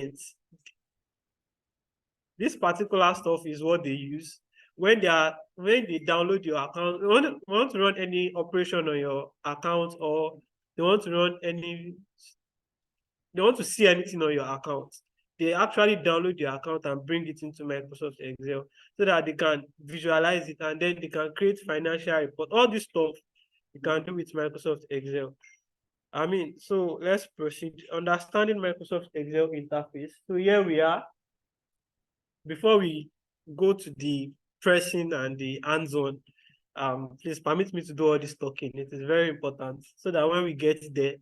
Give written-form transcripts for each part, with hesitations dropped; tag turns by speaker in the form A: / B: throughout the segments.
A: students, this particular stuff is what they use when they download your account. They want to run any operation on your account, or they want to run any they want to see anything on your account. They actually download your account and bring it into Microsoft Excel so that they can visualize it, and then they can create financial report. All this stuff you can do with Microsoft Excel. So let's proceed. Understanding Microsoft Excel interface. So here we are. Before we go to the pressing and the hands-on, please permit me to do all this talking. It is very important so that when we get there,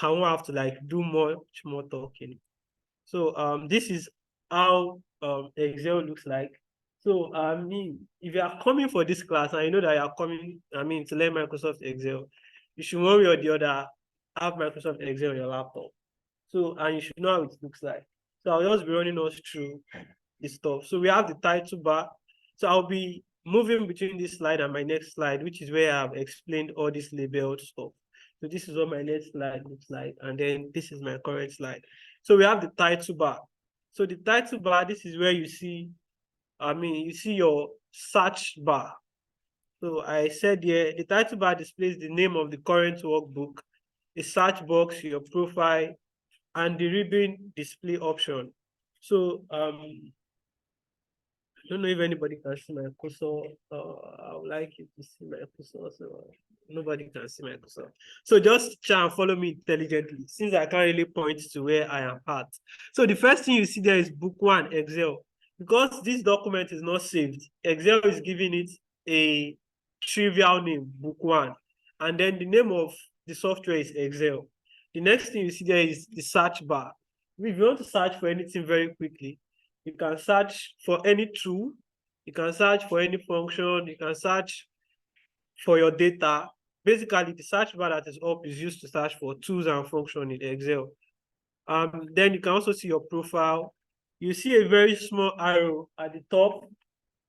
A: I won't have to do much more talking. So this is how Excel looks like. So if you are coming for this class and you know that you are coming, to learn Microsoft Excel, you should one way or the other have Microsoft Excel on your laptop. So, and you should know how it looks like. So I'll just be running us through this stuff. So we have the title bar. So I'll be moving between this slide and my next slide, which is where I've explained all this labeled stuff. So this is what my next slide looks like, and then this is my current slide. So we have the title bar. So the title bar, this is where you see, you see your search bar. So I said here, the title bar displays the name of the current workbook, the search box, your profile, and the ribbon display option. So I don't know if anybody can see my cursor. I would like you to see my cursor. So nobody can see my cursor. So just try and follow me intelligently, since I can't really point to where I am at. So the first thing you see there is book 1, Excel. Because this document is not saved, Excel is giving it a trivial name, book 1. And then the name of the software is Excel. The next thing you see there is the search bar. If you want to search for anything very quickly, you can search for any tool, you can search for any function, you can search for your data. Basically, the search bar that is up is used to search for tools and functions in Excel. Then you can also see your profile. You see a very small arrow at the top.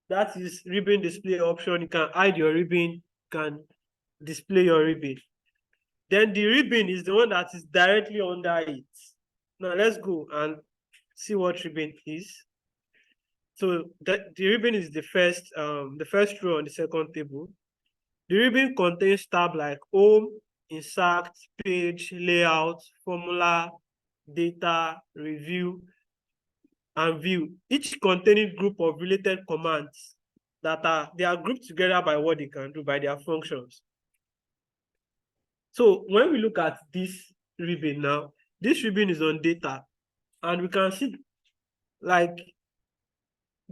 A: That is ribbon display option. You can hide your ribbon, you can display your ribbon. Then the ribbon is the one that is directly under it. Now let's go and see what ribbon is. So the ribbon is the first row on the second table. The ribbon contains tabs like home, insert, page, layout, formula, data, review, and view, each containing group of related commands they are grouped together by what they can do, by their functions. So when we look at this ribbon now, this ribbon is on data, and we can see the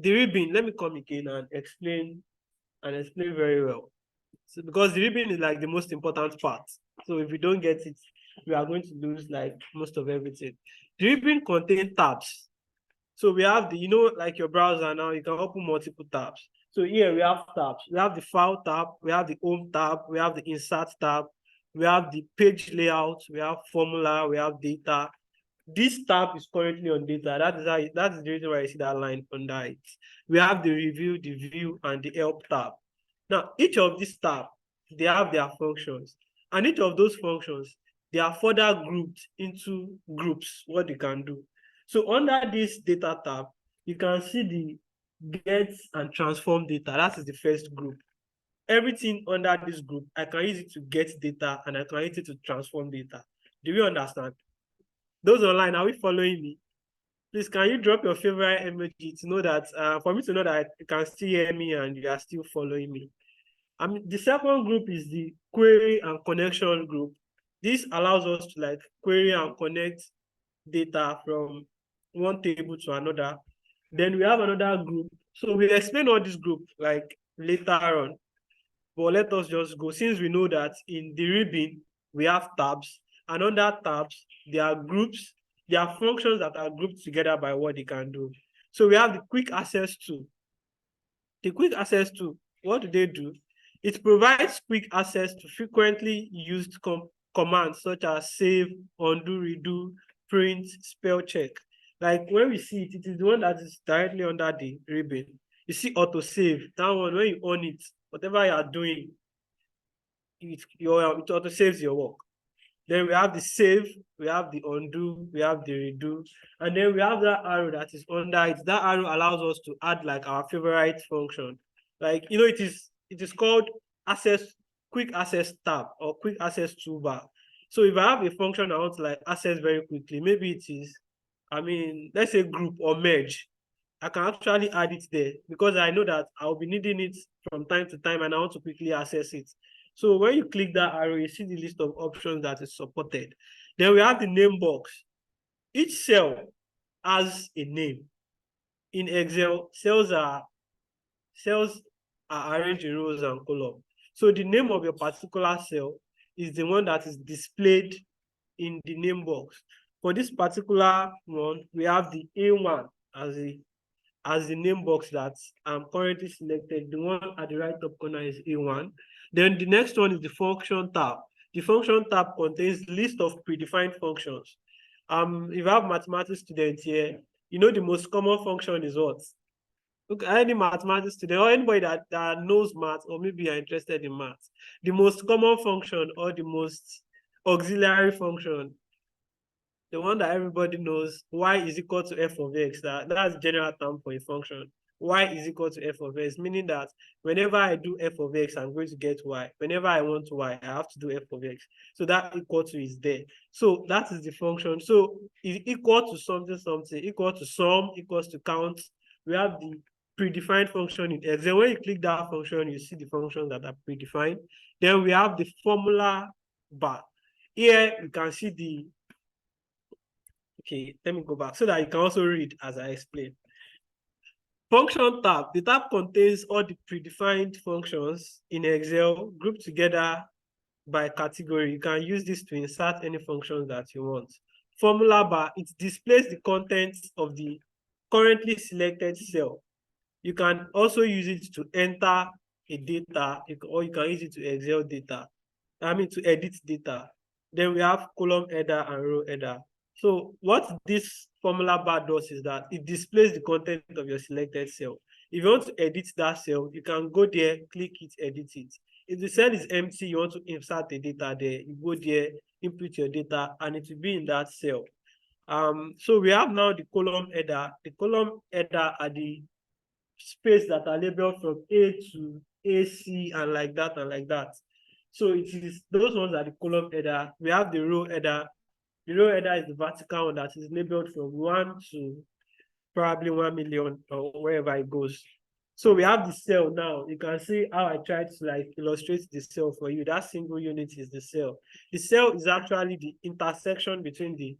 A: ribbon. Let me come again and explain very well. So because the ribbon is the most important part. So if we don't get it, we are going to lose most of everything. The ribbon contains tabs. So we have your browser now, you can open multiple tabs. So here we have tabs. We have the file tab, we have the home tab, we have the insert tab, we have the page layout, we have formula, we have data. This tab is currently on data. That is the reason why you see that line under it. We have the review, the view, and the help tab. Now, each of these tabs, they have their functions. And each of those functions, they are further grouped into groups, what they can do. So under this data tab, you can see the get and transform data. That is the first group. Everything under this group, I can use it to get data and I can use it to transform data. Do you understand? Those online, are we following me? Please, can you drop your favorite emoji to know that, for me to know that you can still hear me and you are still following me. The second group is the query and connection group. This allows us to query and connect data from one table to another. Then we have another group. So we explain all this group later on. But let us just go, since we know that in the ribbon we have tabs, and under tabs there are groups, there are functions that are grouped together by what they can do. So we have the quick access tool. The quick access tool, what do they do? It provides quick access to frequently used commands such as save, undo, redo, print, spell check. When we see it, it is the one that is directly under the ribbon. You see auto save. That one, when you on it, whatever you are doing, it auto saves your work. Then we have the save, we have the undo, we have the redo, and then we have that arrow that is under it. That arrow allows us to add like our favorite function. Like, it is called quick access tab or quick access toolbar. So if I have a function I want to like access very quickly, maybe it is, let's say group or merge, I can actually add it there because I know that I'll be needing it from time to time and I want to quickly access it. So when you click that arrow, you see the list of options that is supported. Then we have the name box. Each cell has a name. In Excel, cells are arranged in rows and columns. So the name of your particular cell is the one that is displayed in the name box. For this particular one, we have the A1 as the name box that I'm currently selected. The one at the right top corner is A1. Then the next one is the function tab. The function tab contains list of predefined functions. If I have mathematics students here, the most common function is what? Look, any mathematics student or anybody that knows math or maybe you're interested in math, the most common function or the most auxiliary function, the one that everybody knows, y is equal to f of x. That's general term for a function. Y is equal to f of x, meaning that whenever I do f of x, I'm going to get y. Whenever I want y, I have to do f of x. So that equal to is there. So that is the function. So is equal to something, equal to sum, equals to count. We have the predefined function in Excel. When you click that function, you see the functions that are predefined. Then we have the formula bar. Here you can see the Okay, let me go back so that you can also read as I explain. Function tab. The tab contains all the predefined functions in Excel grouped together by category. You can use this to insert any functions that you want. Formula bar, it displays the contents of the currently selected cell. You can also use it to enter a data, or you can use it to Excel data. To edit data. Then we have column header and row header. So what this formula bar does is that it displays the content of your selected cell. If you want to edit that cell, you can go there, click it, edit it. If the cell is empty, you want to insert the data there, you go there, input your data, and it will be in that cell. So we have now the column header. The column header are the space that are labeled from A to AC and like that and like that. So it is those ones are the column header. We have the row header. The row header is the vertical one that is labeled from 1 to probably 1 million or wherever it goes. So we have the cell now. You can see how I tried to like illustrate the cell for you. That single unit is the cell. The cell is actually the intersection between the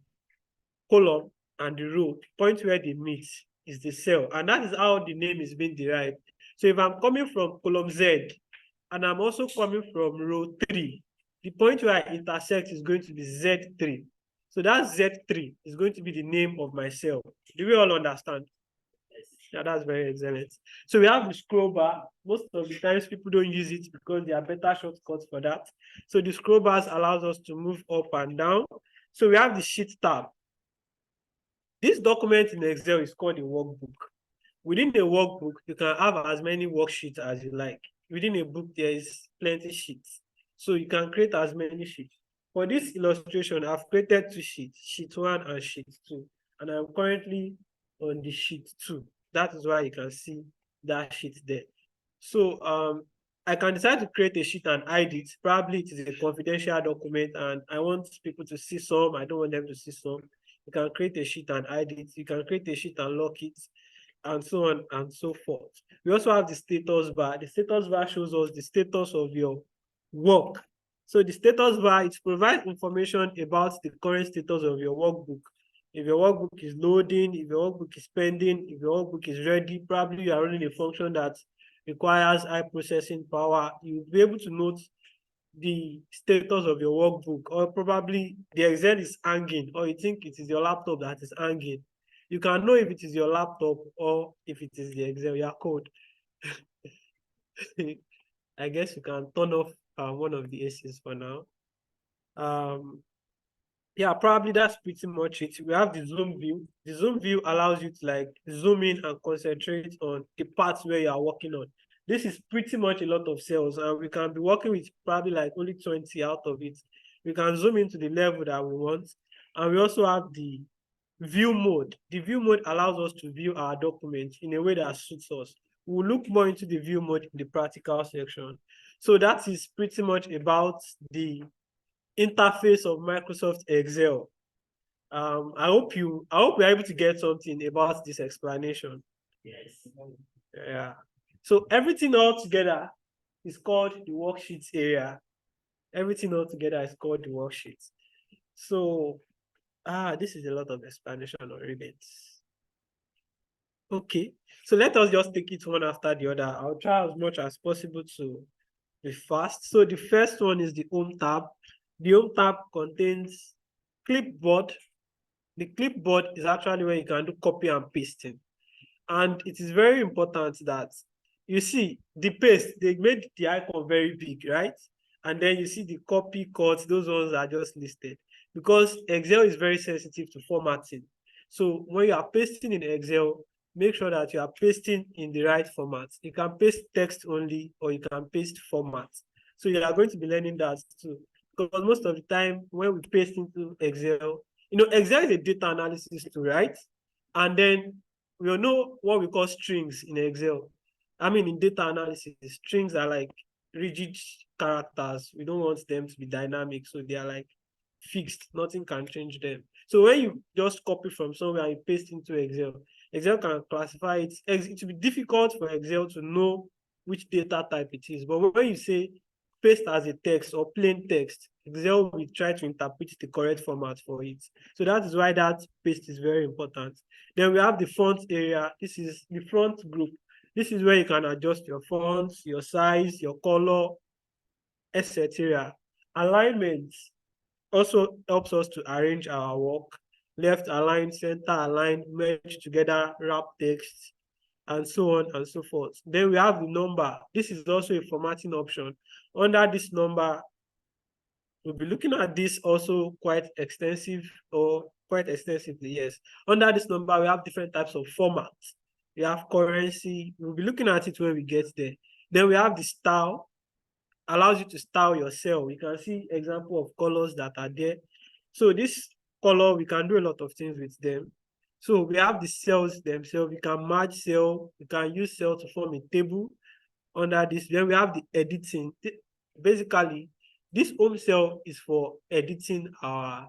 A: column and the row. The point where they meet is the cell. And that is how the name is being derived. So if I'm coming from column Z and I'm also coming from row 3, the point where I intersect is going to be Z3. So that Z3 is going to be the name of my cell. Do we all understand? Yeah, that's very excellent. So we have the scroll bar. Most of the times people don't use it because there are better shortcuts for that. So the scroll bars allows us to move up and down. So we have the sheet tab. This document in Excel is called a workbook. Within the workbook, you can have as many worksheets as you like. Within a book, there is plenty sheets. So you can create as many sheets. For this illustration, I've created 2 sheets, sheet 1 and sheet 2. And I'm currently on the sheet 2. That is why you can see that sheet there. So I can decide to create a sheet and hide it. Probably it is a confidential document and I want people to see some. I don't want them to see some. You can create a sheet and hide it. You can create a sheet and lock it, and so on and so forth. We also have the status bar. The status bar shows us the status of your work. So the status bar, it provides information about the current status of your workbook. If your workbook is loading, if your workbook is pending, if your workbook is ready, probably you are running a function that requires high processing power, you'll be able to note the status of your workbook, or probably the Excel is hanging, or you think it is your laptop that is hanging. You can know if it is your laptop or if it is the Excel, your code. I guess you can turn off one of the ACs for now. Yeah, probably that's pretty much it. We have the zoom view. The zoom view allows you to like zoom in and concentrate on the parts where you are working on. This is pretty much a lot of cells, and we can be working with probably like only 20 out of it. We can zoom into the level that we want. And we also have the view mode. The view mode allows us to view our document in a way that suits us. We'll look more into the view mode in the practical section. So that is pretty much about the interface of Microsoft Excel. I hope we're able to get something about this explanation. Yes. Yeah. So everything all together is called the worksheets area. Everything all together is called the worksheets. So this is a lot of explanation already. Okay. So let us just take it one after the other. I'll try as much as possible to be fast. So the first one is the home tab. The home tab contains clipboard. The clipboard is actually where you can do copy and pasting. And it is very important that you see the paste, they made the icon very big, right? And then you see the copy, cut, those ones are just listed because Excel is very sensitive to formatting. So when you are pasting in Excel, make sure that you are pasting in the right format. You can paste text only or you can paste format. So you are going to be learning that too. Because most of the time when we paste into Excel, Excel is a data analysis tool, right? And then we know what we call strings in Excel. I mean, in data analysis, strings are like rigid characters. We don't want them to be dynamic, so they are like fixed. Nothing can change them. So when you just copy from somewhere and you paste into Excel, Excel can classify it. It will be difficult for Excel to know which data type it is. But when you say paste as a text or plain text, Excel will try to interpret the correct format for it. So that is why that paste is very important. Then we have the font area. This is the font group. This is where you can adjust your fonts, your size, your color, etc. Alignment also helps us to arrange our work. Left align, center align, merge together, wrap text, and so on and so forth. Then we have the number. This is also a formatting option. Under this number, we'll be looking at this also quite extensively, yes. Under this number, we have different types of formats. We have currency. We'll be looking at it when we get there. Then we have the style, allows you to style your cell. You can see example of colors that are there. So this color, we can do a lot of things with them. So we have the cells themselves. We can merge cell. We can use cell to form a table under this. Then we have the editing. Basically, this home cell is for editing our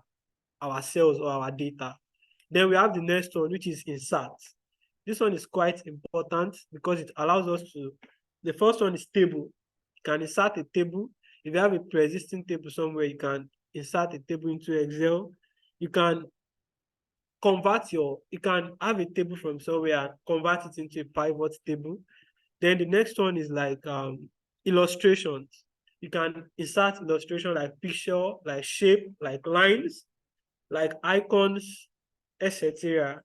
A: cells or our data. Then we have the next one, which is insert. This one is quite important because it allows us to, the first one is table. You can insert a table. If you have a pre-existing table somewhere, you can insert a table into Excel. You can you can have a table from somewhere and convert it into a pivot table. Then the next one is like illustrations. You can insert illustration like picture, like shape, like lines, like icons, etc.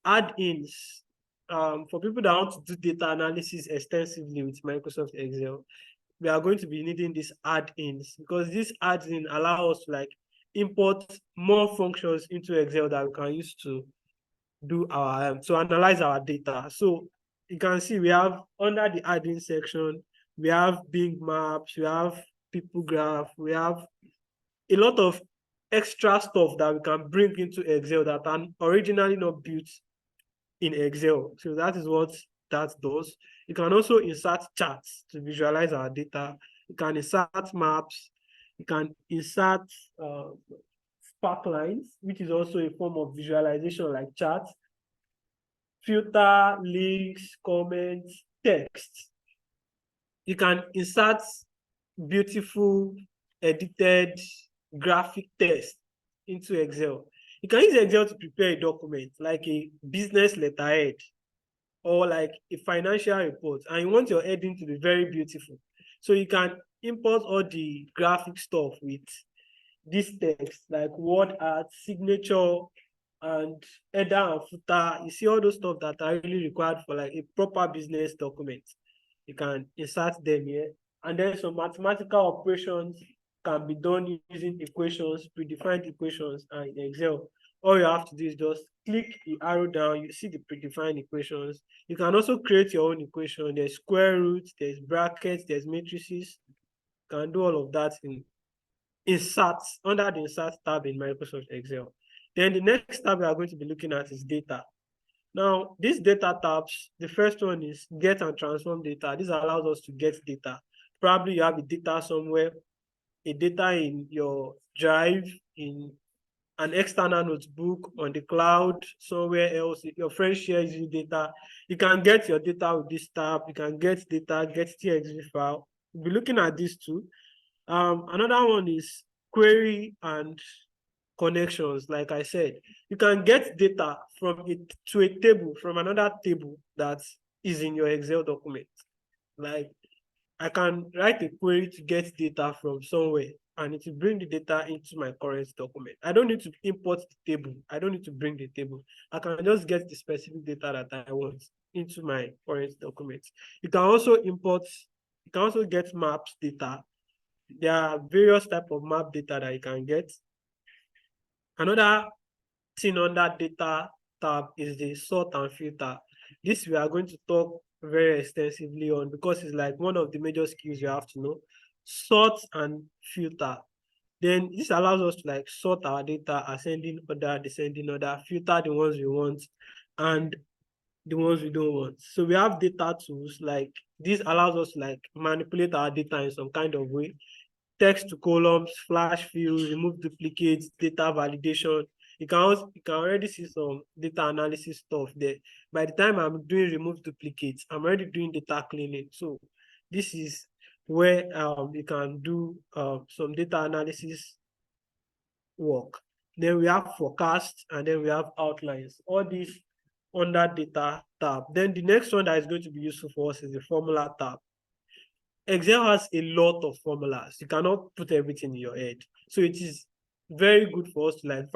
A: Add-ins. For people that want to do data analysis extensively with Microsoft Excel, we are going to be needing these add-ins because these add-ins allow us to like import more functions into Excel that we can use to do our to analyze our data. So you can see we have under the add-in section, we have Bing Maps, we have people graph, we have a lot of extra stuff that we can bring into Excel that are originally not built in Excel. So that is what that does. You can also insert charts to visualize our data. You can insert maps. You can insert spark lines, which is also a form of visualization like charts. Filter, links, comments, text. You can insert beautiful edited graphic text into Excel. You can use Excel to prepare a document like a business letterhead or like a financial report, and you want your heading to be very beautiful. So you can import all the graphic stuff with this text like word art, signature, and header and footer. You see all those stuff that are really required for like a proper business document. You can insert them here. And then some mathematical operations can be done using equations, predefined equations, and in Excel. All you have to do is just click the arrow down, you see the predefined equations. You can also create your own equation. There's square roots, there's brackets, there's matrices. You can do all of that in inserts under the insert tab in Microsoft Excel. Then the next tab we are going to be looking at is data. Now, these data tabs, the first one is get and transform data. This allows us to get data. Probably you have a data somewhere, a data in your drive, in an external notebook, on the cloud, somewhere else. Your friend shares you data. You can get your data with this tab. You can get data, get TXT file. We'll be looking at these two. Another one is query and connections. Like I said, you can get data from it to a table, from another table that is in your Excel document. Like I can write a query to get data from somewhere and it will bring the data into my current document. I don't need to import the table. I don't need to bring the table. I can just get the specific data that I want into my current document. You can also import, you can also get maps data. There are various types of map data that you can get. Another thing under data tab is the sort and filter. This we are going to talk very extensively on because it's like one of the major skills you have to know. Sort and filter. Then this allows us to like sort our data, ascending order, descending order, filter the ones we want and the ones we don't want. So we have data tools like this allows us to like manipulate our data in some kind of way. Text to columns, flash fields, remove duplicates, data validation. You can already see some data analysis stuff there. By the time I'm doing remove duplicates, I'm already doing data cleaning. So this is where you can do some data analysis work. Then we have forecast and then we have outlines. All these under data tab. Then the next one that is going to be useful for us is the formula tab. Excel has a lot of formulas. You cannot put everything in your head. So it is very good for us to like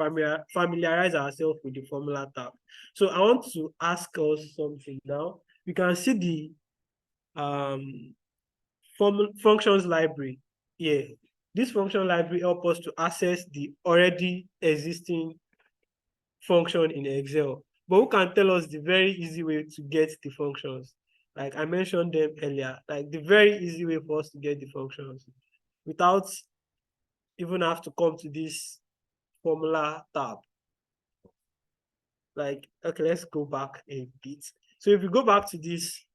A: familiarize ourselves with the formula tab. So I want to ask us something now. You can see the functions library here. This function library helps us to access the already existing function in Excel. But who can tell us the very easy way to get the functions? Like I mentioned them earlier, like the very easy way for us to get the functions without even have to come to this formula tab. Like, okay, let's go back a bit. So if you go back to this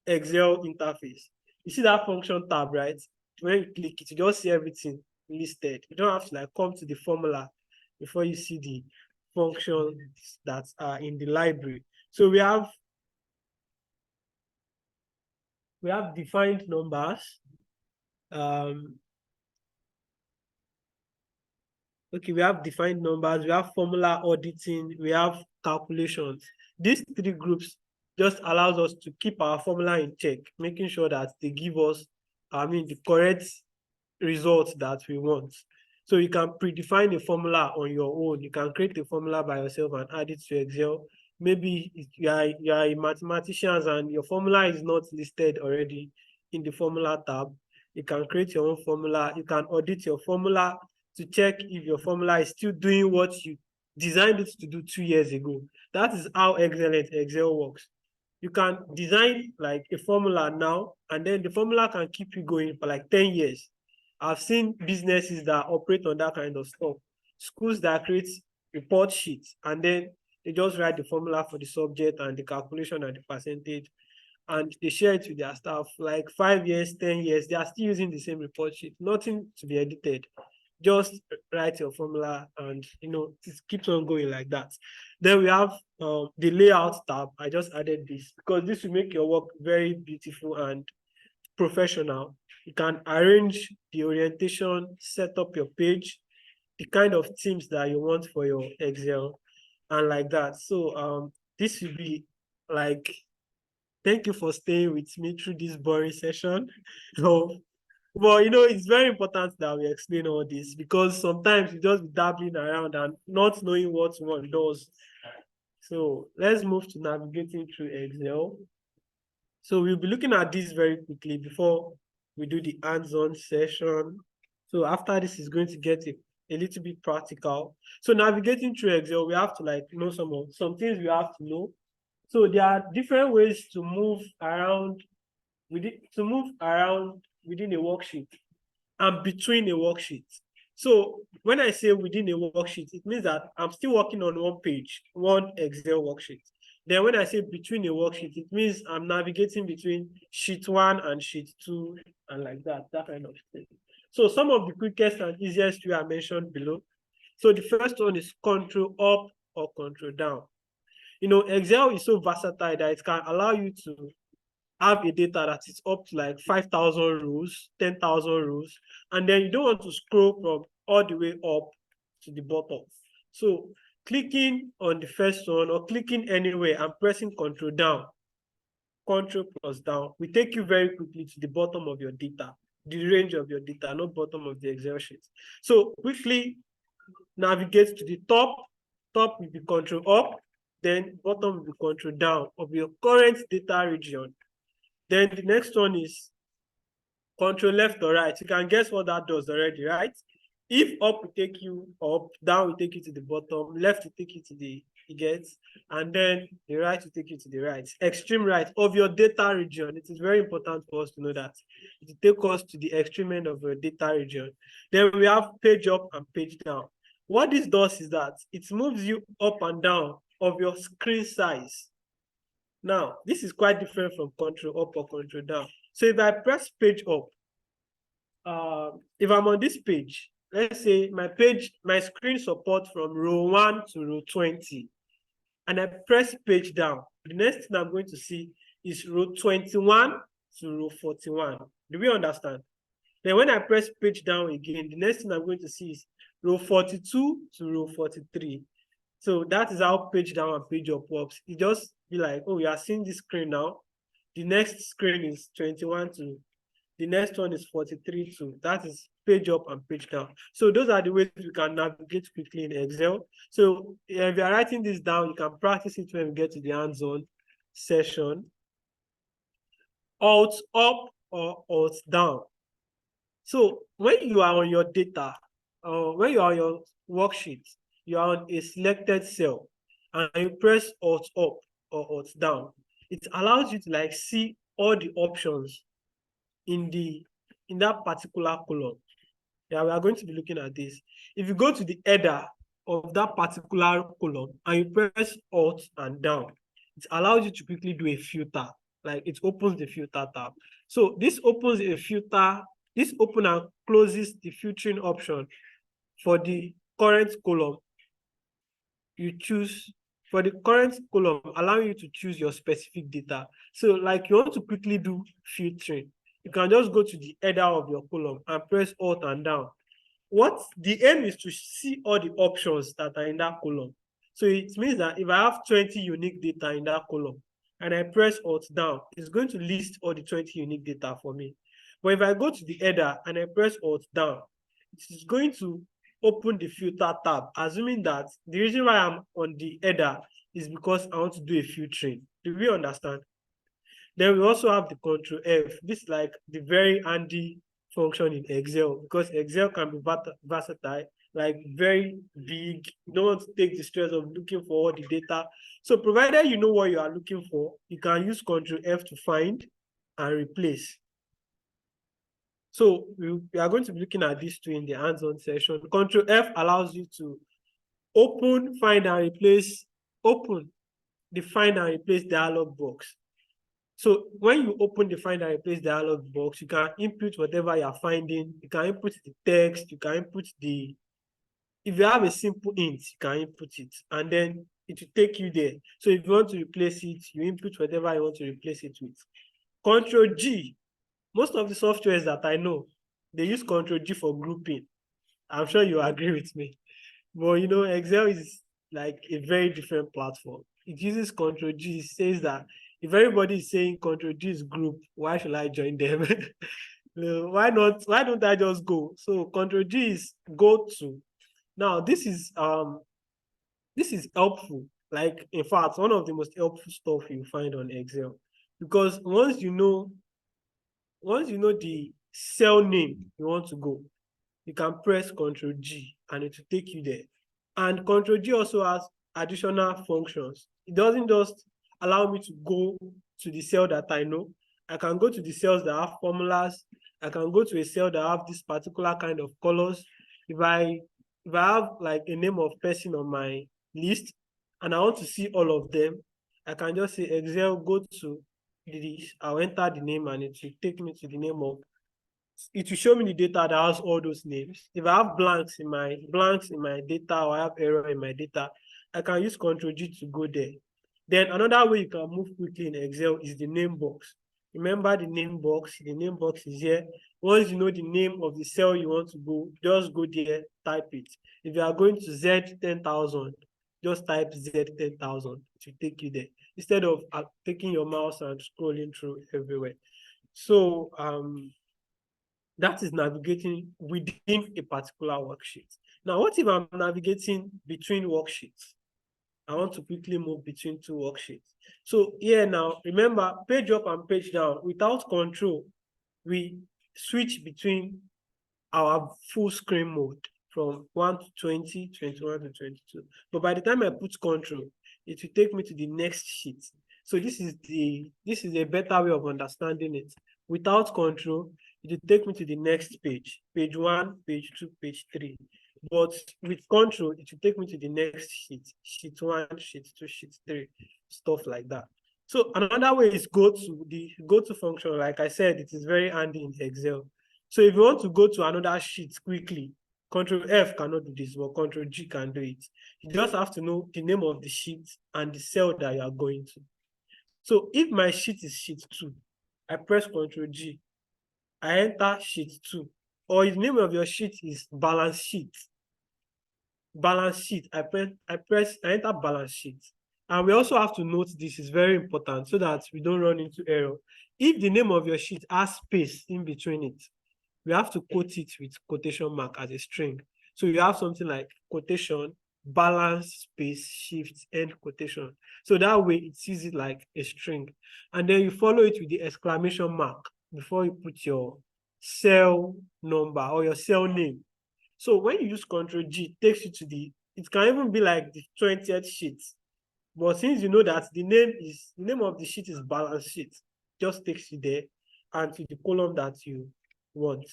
A: Excel interface, you see that function tab, right? When you click it, you just see everything listed. You don't have to like come to the formula before you see the functions that are in the library. So we have defined numbers. Okay, we have defined numbers, we have formula auditing, we have calculations. These three groups just allows us to keep our formula in check, making sure that they give us, the correct result that we want. So you can predefine a formula on your own. You can create a formula by yourself and add it to Excel. Maybe you are a mathematician and your formula is not listed already in the formula tab. You can create your own formula. You can audit your formula to check if your formula is still doing what you designed it to do 2 years ago. That is how excellent Excel works. You can design like a formula now, and then the formula can keep you going for like 10 years. I've seen businesses that operate on that kind of stuff. Schools that create report sheets, and then they just write the formula for the subject and the calculation and the percentage, and they share it with their staff. Like 5 years, 10 years, they are still using the same report sheet, nothing to be edited. Just write your formula and it keeps on going like that. Then we have the layout tab. I just added this because this will make your work very beautiful and professional. You can arrange the orientation, set up your page, the kind of themes that you want for your Excel, and like that. So this will be like, thank you for staying with me through this boring session. So, but it's very important that we explain all this because sometimes you just be dabbling around and not knowing what one does. So let's move to navigating through Excel. So we'll be looking at this very quickly before we do the hands-on session. So after this is going to get a little bit practical. So navigating through Excel, we have to like know some things we have to know. So there are different ways to move around within a worksheet. and between a worksheet. So when I say within a worksheet, it means that I'm still working on one page, one Excel worksheet. Then when I say between a worksheet, it means I'm navigating between sheet 1 and sheet 2 and like that kind of thing. So some of the quickest and easiest way I mentioned below. So the first one is control up or control down. Excel is so versatile that it can allow you to have a data that is up to like 5,000 rows, 10,000 rows, and then you don't want to scroll from all the way up to the bottom. So clicking on the first one or clicking anywhere and pressing control down, control plus down, will take you very quickly to the bottom of your data, the range of your data, not bottom of the Excel sheet. So quickly navigate to the top will be control up, then bottom will be control down of your current data region. Then the next one is control left or right. You can guess what that does already, right? If up will take you up, down will take you to the bottom, left will take you to the and then the right will take you to the right. Extreme right of your data region. It is very important for us to know that. It will take us to the extreme end of your data region. Then we have page up and page down. What this does is that it moves you up and down of your screen size. Now, this is quite different from control up or control down. So if I press page up, if I'm on this page, let's say my screen support from row 1 to row 20, and I press page down, the next thing I'm going to see is row 21 to row 41. Do we understand? Then when I press page down again, the next thing I'm going to see is row 42 to row 43. So that is how page down and page up works. It just be like, oh, we are seeing this screen now. The next screen is 21 to, the next one is 43 to. That is page up and page down. So those are the ways we can navigate quickly in Excel. So if you are writing this down, you can practice it when we get to the hands-on session. Alt up or alt down. So when you are on your data, when you are on your worksheet, you are on a selected cell and you press alt up or alt down, it allows you to like see all the options in that particular column. Yeah, we are going to be looking at this. If you go to the header of that particular column and you press alt and down, it allows you to quickly do a filter. Like it opens the filter tab. So this opens a filter. This open and closes the filtering option for the current column you choose. For the current column, allowing you to choose your specific data. So like you want to quickly do filtering, you can just go to the header of your column and press alt and down. What the aim is to see all the options that are in that column. So it means that if I have 20 unique data in that column and I press alt down, it's going to list all the 20 unique data for me. But if I go to the header and I press alt down, it is going to open the filter tab, assuming that the reason why I'm on the header is because I want to do a filtering. Do we understand? Then we also have the control F. This is like the very handy function in Excel because Excel can be versatile, like very big. You don't want to take the stress of looking for all the data. So provided you know what you are looking for, you can use control F to find and replace. So we are going to be looking at these two in the hands-on session. Control F allows you to open, find and replace, open the find and replace dialog box. So when you open the find and replace dialog box, you can input whatever you are finding. You can input the text, you can input if you have a simple int, you can input it and then it will take you there. So if you want to replace it, you input whatever you want to replace it with. Control G. Most of the softwares that I know, they use Control G for grouping. I'm sure you agree with me. But Excel is like a very different platform. It uses Control G. It says that if everybody is saying Control G is group, why should I join them? Why not? Why don't I just go? So Control G is go to. Now this is helpful. Like in fact, one of the most helpful stuff you find on Excel, because once you know the cell name you want to go, you can press Control G and it will take you there. And Control G also has additional functions. It doesn't just allow me to go to the cell that I know. I can go to the cells that have formulas. I can go to a cell that have this particular kind of colors. If I have like a name of person on my list and I want to see all of them, I can just say Excel, go to this, I'll enter the name and it will take me to the name of, it will show me the data that has all those names. If I have blanks in my data or I have error in my data, I can use Ctrl G to go there. Then another way you can move quickly in Excel is the name box. Remember the name box. The name box is here. Once you know the name of the cell you want to go, just go there, type it. If you are going to Z10,000, just type Z10,000. It will take you there instead of taking your mouse and scrolling through everywhere. So that is navigating within a particular worksheet. Now, what if I'm navigating between worksheets? I want to quickly move between two worksheets. So here now, remember, page up and page down. Without control, we switch between our full screen mode from 1 to 20, 21 to 22. But by the time I put control, it will take me to the next sheet. So this is a better way of understanding it. Without control, it will take me to the next page, page 1, page 2, page 3. But with control, it will take me to the next sheet, sheet 1, sheet 2, sheet 3, stuff like that. So another way is go to the go-to function. Like I said, it is very handy in Excel. So if you want to go to another sheet quickly, Control F cannot do this, but Control G can do it. You just have to know the name of the sheet and the cell that you are going to. So if my sheet is sheet 2, I press Control G, I enter sheet 2. Or if the name of your sheet is balance sheet, I enter balance sheet. And we also have to note this is very important so that we don't run into error. If the name of your sheet has space in between it, we have to quote it with quotation mark as a string. So you have something like quotation, balance, space, shift, end quotation. So that way it sees it like a string. And then you follow it with the exclamation mark before you put your cell number or your cell name. So when you use Control G, it takes you to it can even be like the 20th sheet. But since you know that the name of the sheet is balance sheet, just takes you there and to the column that you want.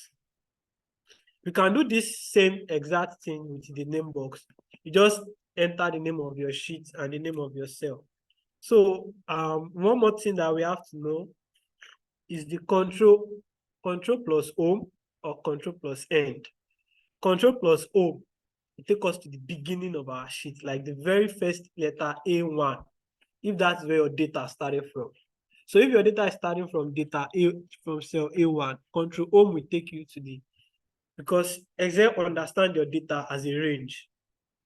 A: You can do this same exact thing with the name box. You just enter the name of your sheet and the name of your cell. So one more thing that we have to know is the control plus home or control plus end. Control plus home will take us to the beginning of our sheet, like the very first letter A1, if that's where your data started from. So if your data is starting from from cell A1, control home will take you to because Excel understand your data as a range.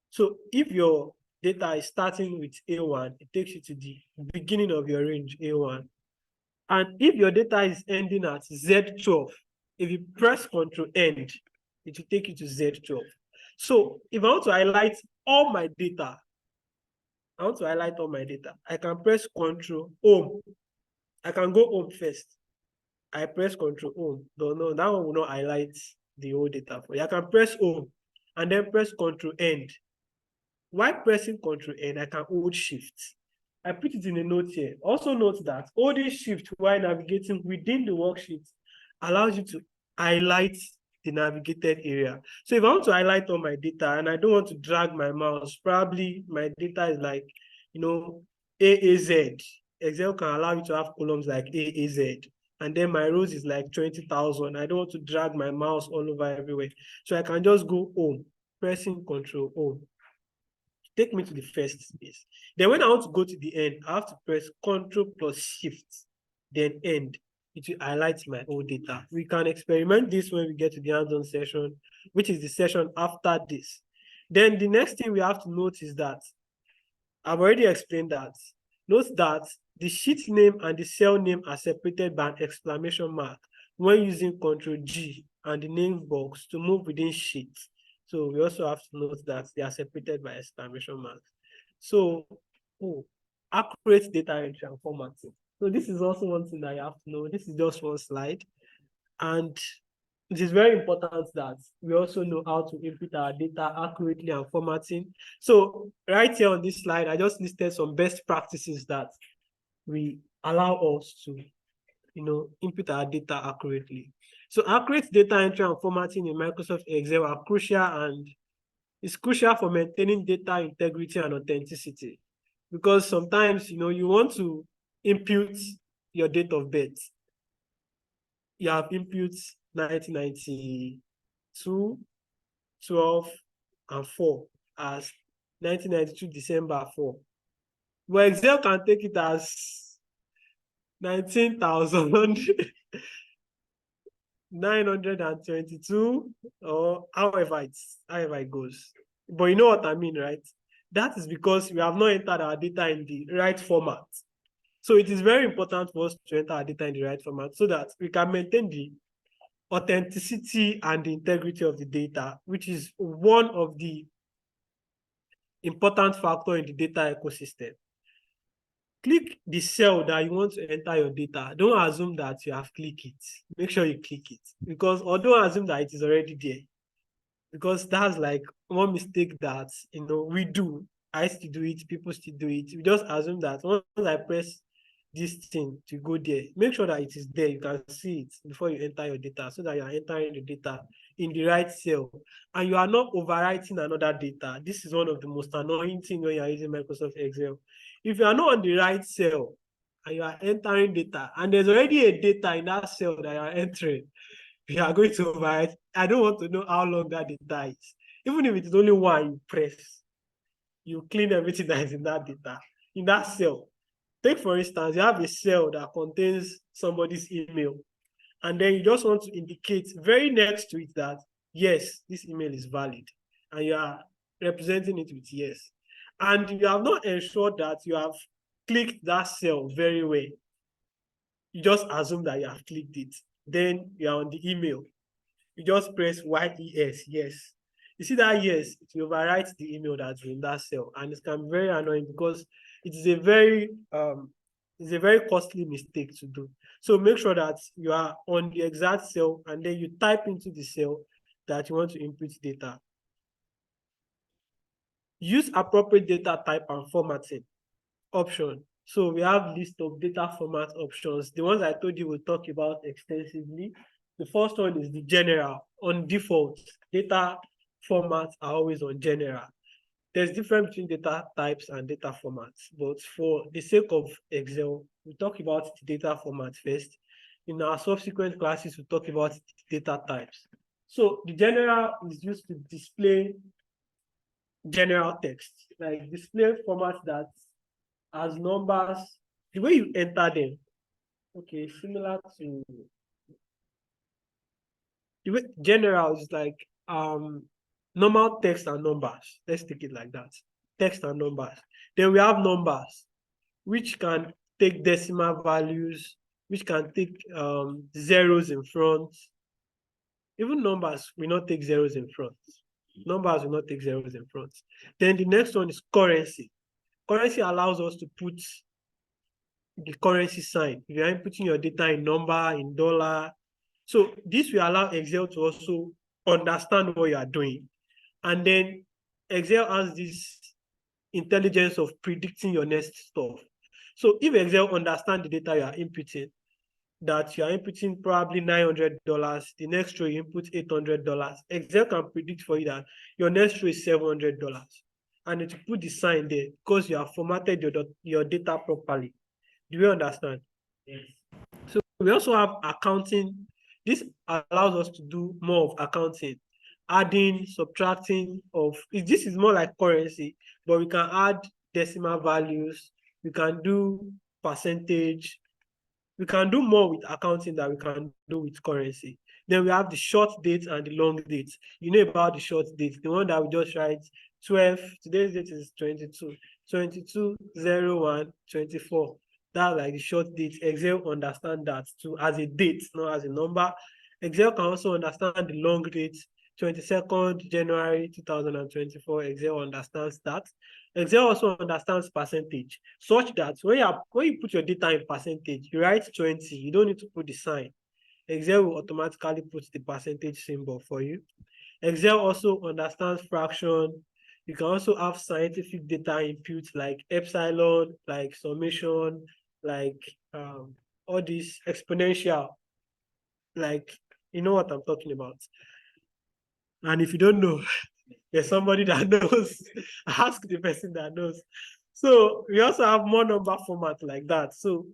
A: So if your data is starting with A1, it takes you to the beginning of your range A1. And if your data is ending at Z12, if you press Control End, it will take you to Z12. So if I want to highlight all my data, I can press Control Home. I can go home first. I press Control Home. No, that one will not highlight the whole data for you. I can press Home and then press Control End. While pressing Control N, I can hold Shift. I put it in a note here. Also note that holding Shift while navigating within the worksheet allows you to highlight the navigated area. So if I want to highlight all my data and I don't want to drag my mouse, probably my data is like, AAZ. Excel can allow you to have columns like AAZ. And then my rows is like 20,000. I don't want to drag my mouse all over everywhere. So I can just go home, pressing Control Home. Take me to the first space. Then when I want to go to the end, I have to press Control plus Shift, then End. It will highlight my whole data. We can experiment this when we get to the hands-on session, which is the session after this. Then the next thing we have to note is that I've already explained that. Note that the sheet name and the cell name are separated by an exclamation mark when using Control G and the name box to move within sheet. So we also have to note that they are separated by exclamation marks. So accurate data entry and formatting. So this is also one thing that you have to know. This is just one slide. And it is very important that we also know how to input our data accurately and formatting. So right here on this slide, I just listed some best practices that we allow us to input our data accurately. So accurate data entry and formatting in Microsoft Excel are crucial, and it's crucial for maintaining data integrity and authenticity, because sometimes you want to input your date of birth. You have input 1992, 12, and 4 as 1992 December 4. But Excel can take it as 19,922, or however it goes. But you know what I mean, right? That is because we have not entered our data in the right format. So it is very important for us to enter our data in the right format so that we can maintain the authenticity and the integrity of the data, which is one of the important factors in the data ecosystem. Click the cell that you want to enter your data. Don't assume that you have clicked it. Make sure you click it, or don't assume that it is already there, because that's like one mistake that we do. I still do it, people still do it. We just assume that once I press this thing to go there, make sure that it is there. You can see it before you enter your data, so that you are entering the data in the right cell and you are not overwriting another data. This is one of the most annoying things when you are using Microsoft Excel. If you are not on the right cell and you are entering data and there's already a data in that cell that you are entering, you are going to overwrite. I don't want to know how long that data is. Even if it is only one you press, you clean everything that is in that data, in that cell. Take, for instance, you have a cell that contains somebody's email, and then you just want to indicate very next to it that, yes, this email is valid, and you are representing it with yes. And you have not ensured that you have clicked that cell very well. You just assume that you have clicked it. Then you are on the email. You just press yes, yes. You see that yes, it will overwrite the email that's in that cell, and it can be very annoying because it is a very costly mistake to do. So make sure that you are on the exact cell and then you type into the cell that you want to input data. Use appropriate data type and formatting option. So we have list of data format options. The ones I told you we'll talk about extensively. The first one is the general. On default, data formats are always on general. There's difference between data types and data formats, but for the sake of Excel, we talk about the data format first. In our subsequent classes, we talk about data types. So the general is used to display general text, like display format that has numbers, the way you enter them. Okay, similar to the way general is like normal text and numbers. Let's take it like that. Text and numbers. Then we have numbers, which can take decimal values, which can take zeros in front. Even numbers will not take zeros in front. Numbers will not take zeros in front. Then the next one is currency. Currency allows us to put the currency sign. If you are inputting your data in number, in dollar. So this will allow Excel to also understand what you are doing. And then Excel has this intelligence of predicting your next stuff. So if Excel understands the data you are inputting, that you are inputting probably $900, the next row you input $800, Excel can predict for you that your next row is $700. And it will put the sign there because you have formatted your data properly. Do you understand? Yes. So we also have accounting. This allows us to do more of accounting, adding, subtracting of. This is more like currency, but we can add decimal values. We can do percentage. We can do more with accounting than we can do with currency. Then we have the short date and the long date. You know about the short date, the one that we just write 12. Today's date is 22. 22/01/24. That's like the short date. Excel understand that too as a date, not as a number. Excel can also understand the long date. 22nd January 2024. Excel understands that. Excel also understands percentage, such that when you put your data in percentage, you write 20, you don't need to put the sign. Excel will automatically put the percentage symbol for you. Excel also understands fraction. You can also have scientific data inputs like epsilon, like summation, like all this exponential, like, you know what I'm talking about. And if you don't know, there's somebody that knows. Ask the person that knows. So we also have more number format like that. So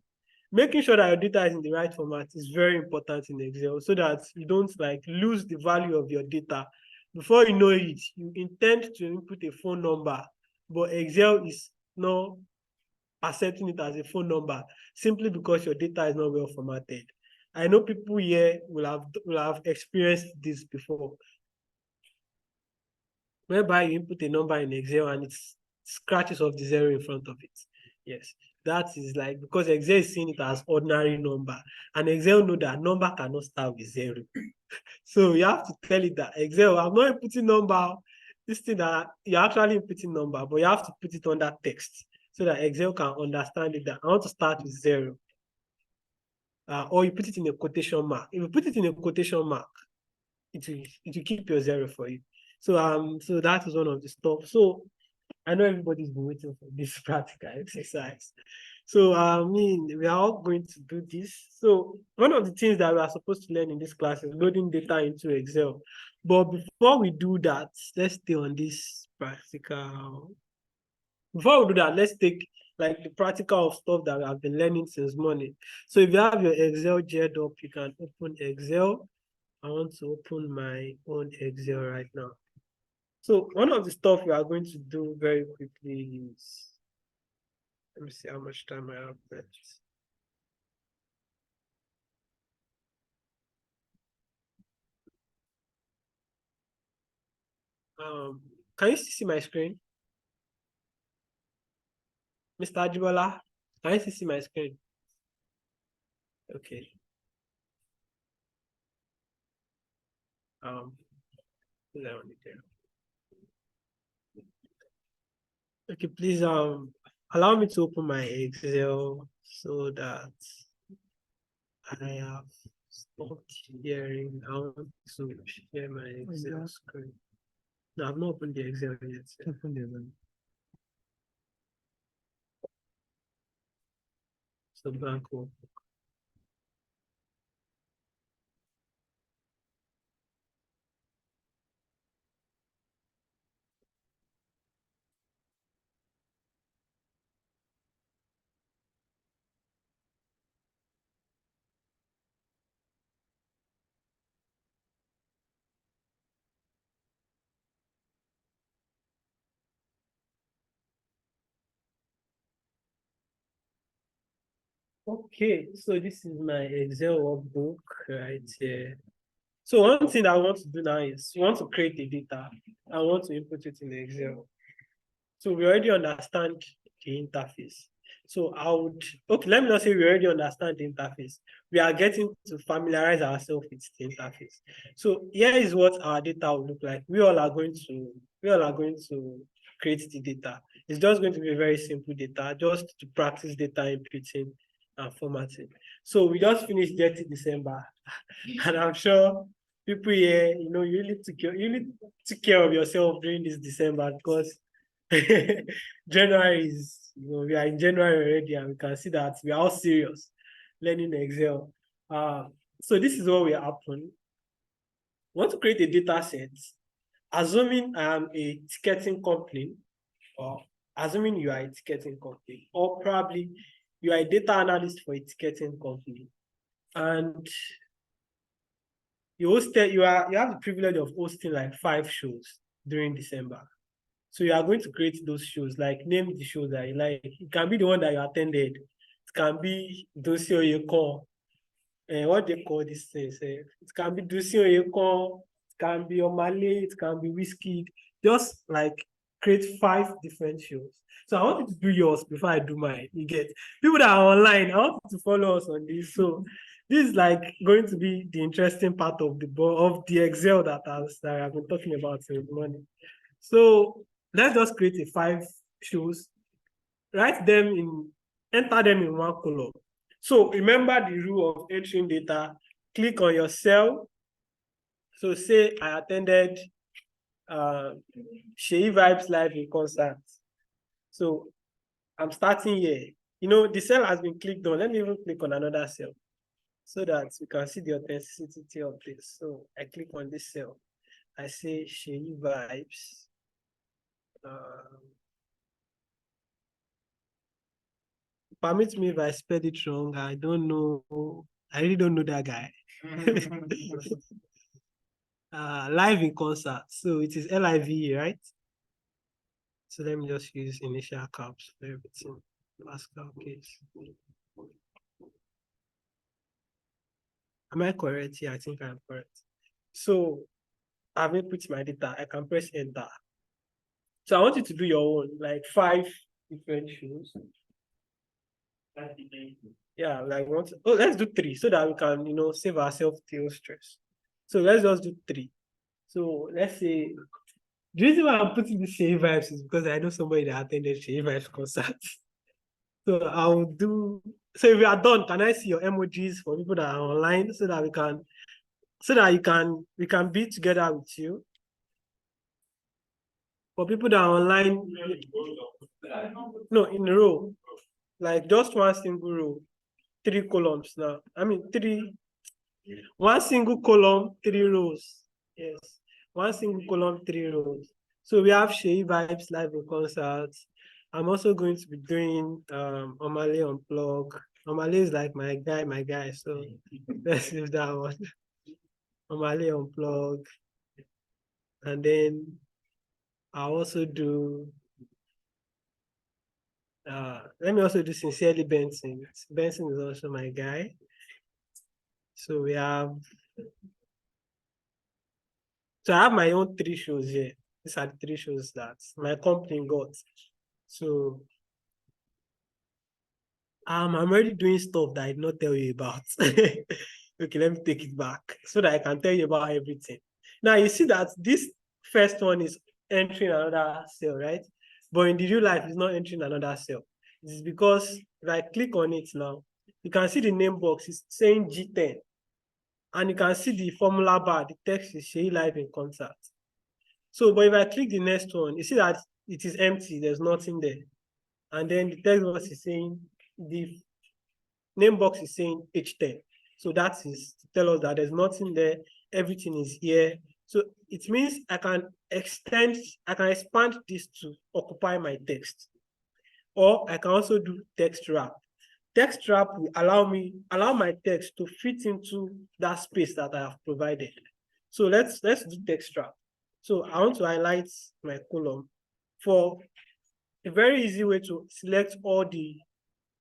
A: making sure that your data is in the right format is very important in Excel so that you don't like lose the value of your data. Before you know it, you intend to input a phone number, but Excel is not accepting it as a phone number simply because your data is not well formatted. I know people here will have experienced this before, whereby you input a number in Excel and it scratches off the zero in front of it. Yes, that is like because Excel is seeing it as ordinary number, and Excel know that number cannot start with zero. So you have to tell it that Excel, I'm not inputting number. This thing that you're actually inputting number, but you have to put it under text so that Excel can understand it that I want to start with zero. Or you put it in a quotation mark. If you put it in a quotation mark, it will keep your zero for you. So that is one of the stuff. So I know everybody's been waiting for this practical exercise. So I mean, we are all going to do this. So one of the things that we are supposed to learn in this class is loading data into Excel. But before we do that, let's stay on this practical. Before we do that, let's take like the practical of stuff that we have been learning since morning. So if you have your Excel geared up, you can open Excel. I want to open my own Excel right now. So one of the stuff we are going to do very quickly is, let me see how much time I have left. Can you see my screen? Mr. Ajibola, can you see my screen? Okay. Okay, please allow me to open my Excel so that I have stopped hearing. I want to share my Excel screen. No, I've not opened the Excel yet. Open the Excel. So blank one. Okay, so this is my Excel workbook right here. So one thing I want to do now is you want to create the data. I want to input it in Excel. So we already understand the interface. So okay, let me not say we already understand the interface. We are getting to familiarize ourselves with the interface. So here is what our data will look like. We all are going to create the data. It's just going to be very simple data, just to practice data inputting and formatting. So we just finished 30 December, and I'm sure people here, you need to take care of yourself during this December because January is, we are in January already, and we can see that we are all serious learning Excel. So this is what will happen. We want to create a data set, assuming I am a ticketing company, or assuming you are a ticketing company, or probably you are a data analyst for a ticketing company, and you have the privilege of hosting like 5 shows during December. So you are going to create those shows, like name the shows that you like. It can be the one that you attended. It can be Dosi Oyekon. What they call these things? It can be Dosi Oyekon. It can be Omale. It can be Whiskey. Just like create 5 different shows. So I wanted to do yours before I do mine. You get people that are online. I want you to follow us on this. So this is like going to be the interesting part of the Excel that I've been talking about since morning. So let's just create a 5 shows, enter them in one column. So remember the rule of entering data, click on your cell. So say I attended Sheyi Vibes Live in concert. So I'm starting here. You know, the cell has been clicked on. Let me even click on another cell so that we can see the authenticity of this. So I click on this cell. I say Sheyi vibes. Permit me if I spelled it wrong. I don't know. I really don't know that guy. Live in concert. So it is LIVE, right? So let me just use initial caps for everything. Pascal case. Am I correct? Yeah, I think I'm correct. So I've input my data. I can press enter. So I want you to do your own, like 5 different shows. Yeah, like let's do 3 so that we can, save ourselves till stress. So let's just do 3. So let's say the reason why I'm putting the Shea vibes is because I know somebody that attended Shea vibes concert. So I'll do. So if you are done, can I see your emojis for people that are online so that we can be together with you? For people that are online, no, in a row, like just one single row, 3 columns now. I mean, one single column, 3 rows. Yes, one single column, 3 rows. So we have Shea Vibes live in concert. I'm also going to be doing Omale Unplug. Omale is like my guy. So let's use that one. Omale Unplug. And then I'll also do let me also do Sincerely Benson. Benson is also my guy. So I have my own 3 shows here. These are the 3 shows that my company got. So I'm already doing stuff that I did not tell you about. Okay, let me take it back so that I can tell you about everything. Now you see that this first one is entering another cell, right? But in the real life, it's not entering another cell. It's because if I click on it now, you can see the name box is saying G10. And you can see the formula bar, the text is Shey live in concert. So, but if I click the next one, you see that it is empty, there's nothing there. And then the text box is saying, the name box is saying H10. So that is to tell us that there's nothing there, everything is here. So it means I can expand this to occupy my text. Or I can also do text wrap. Text wrap will allow my text to fit into that space that I have provided. So let's do text wrap. So I want to highlight my column. For a very easy way to select all the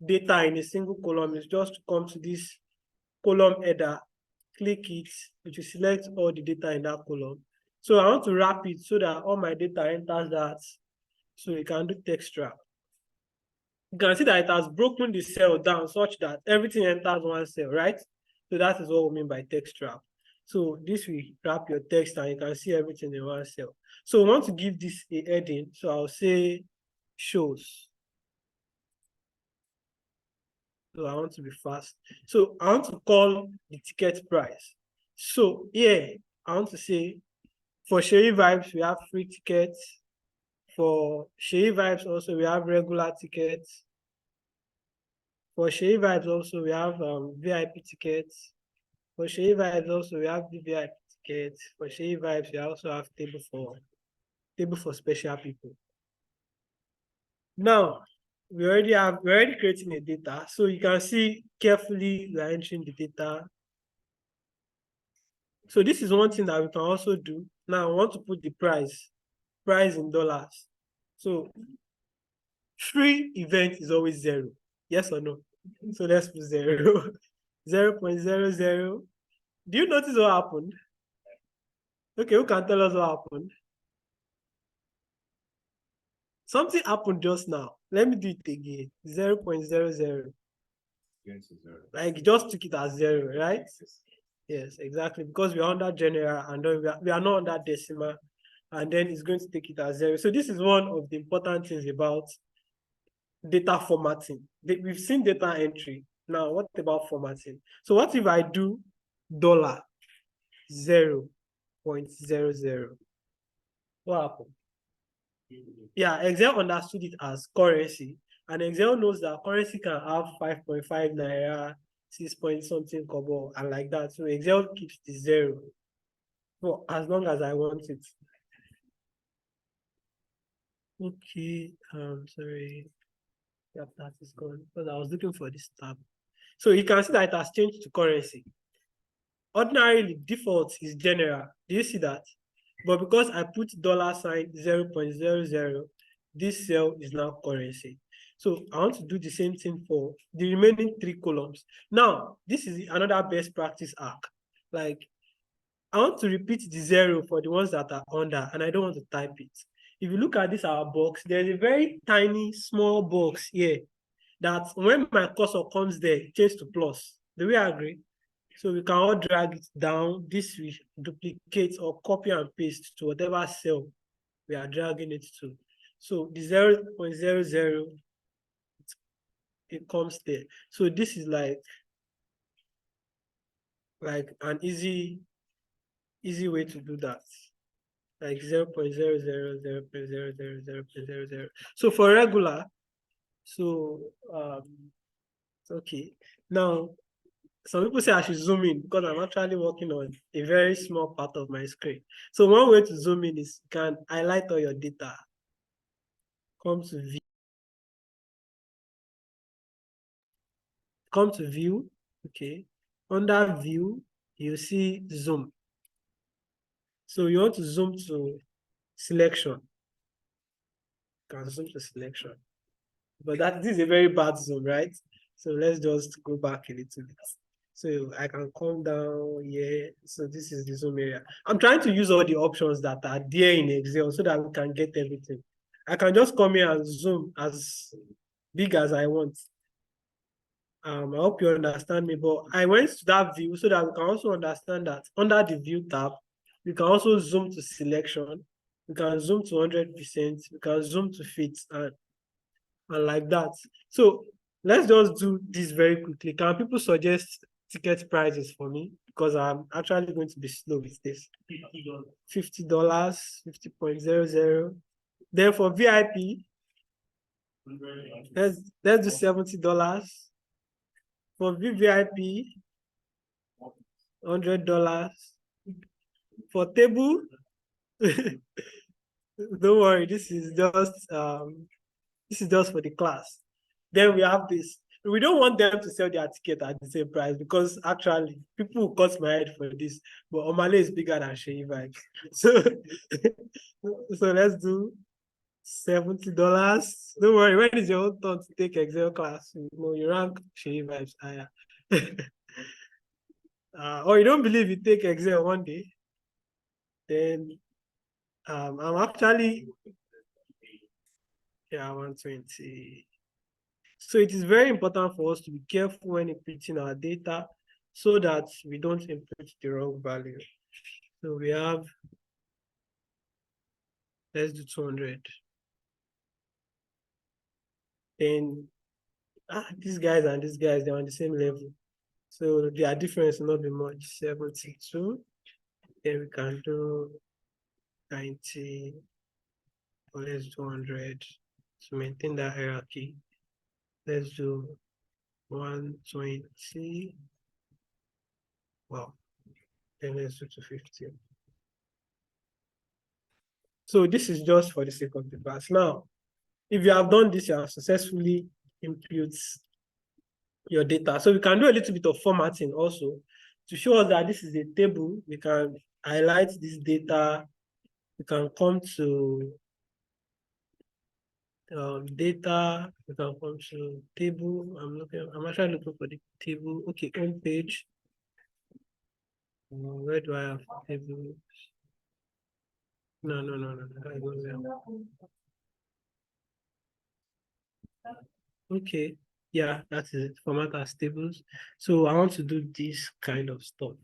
A: data in a single column is just to come to this column header, click it, it will select all the data in that column. So I want to wrap it so that all my data enters that. So you can do text wrap. You can see that it has broken the cell down such that everything enters one cell, right? So that is what we mean by text wrap. So this will wrap your text and you can see everything in one cell. So we want to give this a heading. So I'll say shows. So I want to be fast. So I want to call the ticket price. So here I want to say for Sherry Vibes, we have free tickets. For Sherry Vibes also, we have regular tickets. For Sherry Vibes also, we have VIP tickets. For Sherry Vibes also, we have VIP tickets. For Sherry Vibes, we also have table for special people. Now, we're already creating a data. So you can see carefully we are entering the data. So this is one thing that we can also do. Now I want to put the price in dollars. So free event is always 0. Yes or no? So let's put 0. 0.00. Do you notice what happened? Okay, who can tell us what happened? Something happened just now. Let me do it again. 0.00. Like just took it as 0, right? Yes, exactly. Because we are under general and then we are not under decimal, and then it's going to take it as 0. So this is one of the important things about data formatting. We've seen data entry. Now, what about formatting? So what if I do dollar 0.00? What happened? Yeah, Excel understood it as currency, And Excel knows that currency can have 5.5 naira, 6 point something kobo, and like that. So Excel keeps the 0 for as long as I want it. Okay, sorry, that is gone because I was looking for this tab. So you can see that it has changed to currency. Ordinarily, default is general. Do you see that? But because I put $sign 0.00, this cell is now currency. So I want to do the same thing for the remaining 3 columns. Now, this is another best practice hack. Like, I want to repeat the 0 for the ones that are under, and I don't want to type it. If you look at this, our box, there's a very tiny, small box here that when my cursor comes there, it changes to plus. Do we agree? So we can all drag it down. This we duplicate or copy and paste to whatever cell we are dragging it to. So the 0.00, it comes there. So this is like an easy way to do that. Like 0.00, 0.00, 0.00. So for regular, so okay. Now some people say I should zoom in because I'm actually working on a very small part of my screen. So one way to zoom in is you can highlight all your data. Come to view. Come to view. Okay. Under view, you see zoom. So you want to zoom to selection. You can zoom to selection. But this is a very bad zoom, right? So let's just go back a little bit. So I can come down here. So this is the zoom area. I'm trying to use all the options that are there in Excel so that we can get everything. I can just come here and zoom as big as I want. I hope you understand me, but I went to that view so that we can also understand that under the view tab, we can also zoom to selection. We can zoom to 100%. We can zoom to fit and like that. So let's just do this very quickly. Can people suggest ticket prices for me? Because I'm actually going to be slow with this. $50, 50.00. Then for VIP, let's do $70. For VVIP, $100. For table, don't worry, this is just for the class. Then we have this. We don't want them to sell their ticket at the same price because actually people will cut my head for this. But Omale is bigger than Sheyi Vibes. So, so let's do $70. Don't worry, when is your own turn to take Excel class? You know, you rank Sheyi Vibes higher. Or you don't believe you take Excel one day, then I'm actually 120. So it is very important for us to be careful when inputting our data so that we don't input the wrong value. So we have, let's do 200. Then these guys and these guys, they're on the same level. So their difference will not be much. 72. Then we can do 90, or let's do 100 to maintain that hierarchy. Let's do 120. Wow. Then let's do 250. So this is just for the sake of the class. Now, if you have done this, you have successfully input your data. So we can do a little bit of formatting also to show us that this is a table. We can highlight this data. We can come to data. We can come to table. I'm actually looking for the table. Okay, home page. Where do I have table? No. I go there. Okay, yeah, that is it. Format as tables. So I want to do this kind of stuff.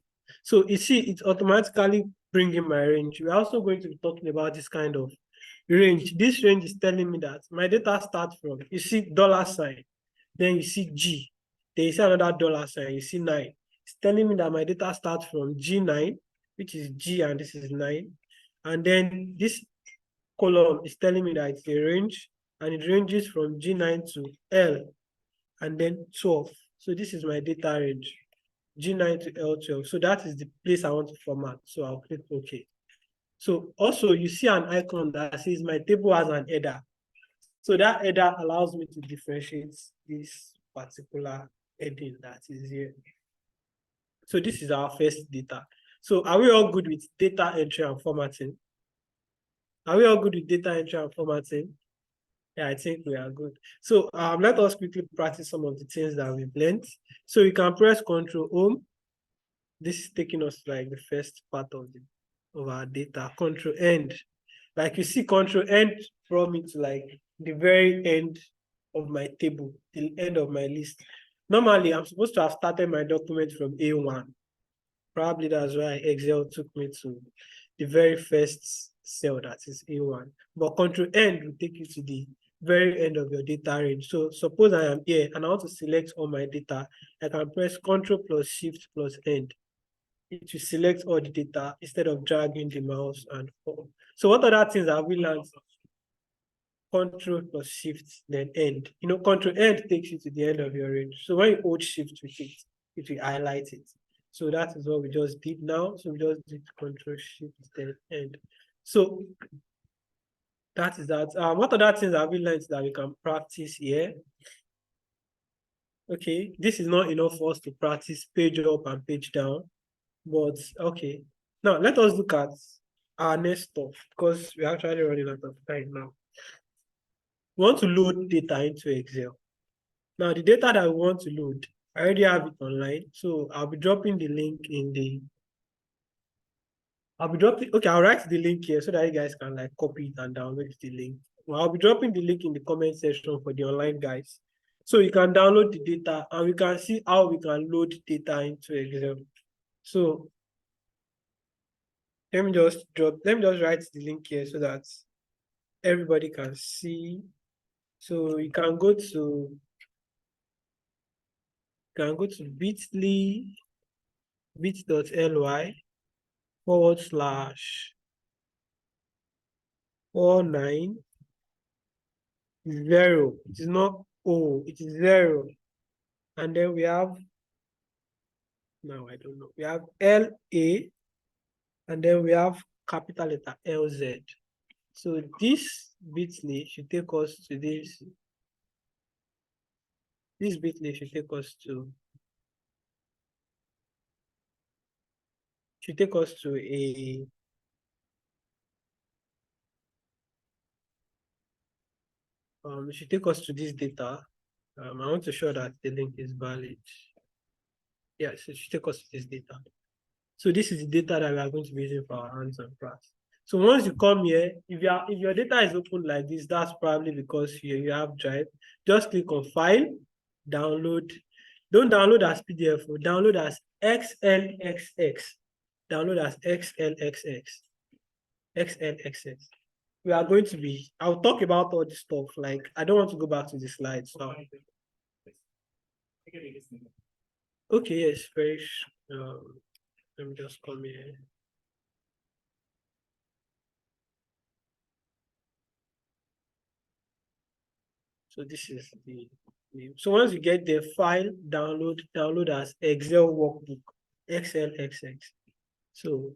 A: So you see, it's automatically bringing my range. We're also going to be talking about this kind of range. This range is telling me that my data starts from, you see $sign, then you see G, then you see another $sign, you see 9. It's telling me that my data starts from G9, which is G and this is 9. And then this column is telling me that it's a range. and it ranges from G9 to L and then 12. So this is my data range, G9 to L12. So that is the place I want to format. So I'll click OK. So also you see an icon that says my table has an header. So that header allows me to differentiate this particular heading that is here. So this is our first data. So are we all good with data entry and formatting? Are we all good with data entry and formatting? Yeah, I think we are good. So let us quickly practice some of the things that we've learned. So you can press Control Home. This is taking us to like the first part of our data. Control End. Like you see, Control End brought me to like the very end of my table, the end of my list. Normally, I'm supposed to have started my document from A1. Probably that's why Excel took me to the very first cell, that is A1. But Control End will take you to the very end of your data range. So suppose I am here and I want to select all my data, I can press Control plus Shift plus End. It will select all the data instead of dragging the mouse and home. So what other things have we learned? Control plus Shift, then End. You know, Control End takes you to the end of your range. So when you hold Shift with it, it will highlight it. So that is what we just did now. So we just did Control Shift, then End. So that is that. What other things have we learned that we can practice here? Okay, this is not enough for us to practice page up and page down. But okay, now let us look at our next stuff because we're actually running out of time now. We want to load data into Excel. Now, the data that we want to load, I already have it online. So I'll be dropping the link in the, I'll write the link here so that you guys can like copy it and download the link. Well, I'll be dropping the link in the comment section for the online guys. So you can download the data and we can see how we can load data into Excel. So let me just write the link here so that everybody can see. So you can go to bit.ly /49 0. It is not O, it is 0. And then we have, now I don't know, we have LA, and then we have capital letter LZ. So this bit.ly should take us to this bit.ly should take us to a it should take us to this data. I want to show that the link is valid. Yes, it should take us to this data. So this is the data that we are going to be using for our hands and graphs. So once you come here, if your data is open like this, that's probably because you have Drive. Just click on File, Download. Don't download as PDF, download as XLXX. Download as XLXX. XLXX. We are going to be, I'll talk about all this stuff. Like, I don't want to go back to the slides. So. Okay, yes, very. Let me just come here. So this is the name. So once you get the file, download as Excel workbook, XLXX. So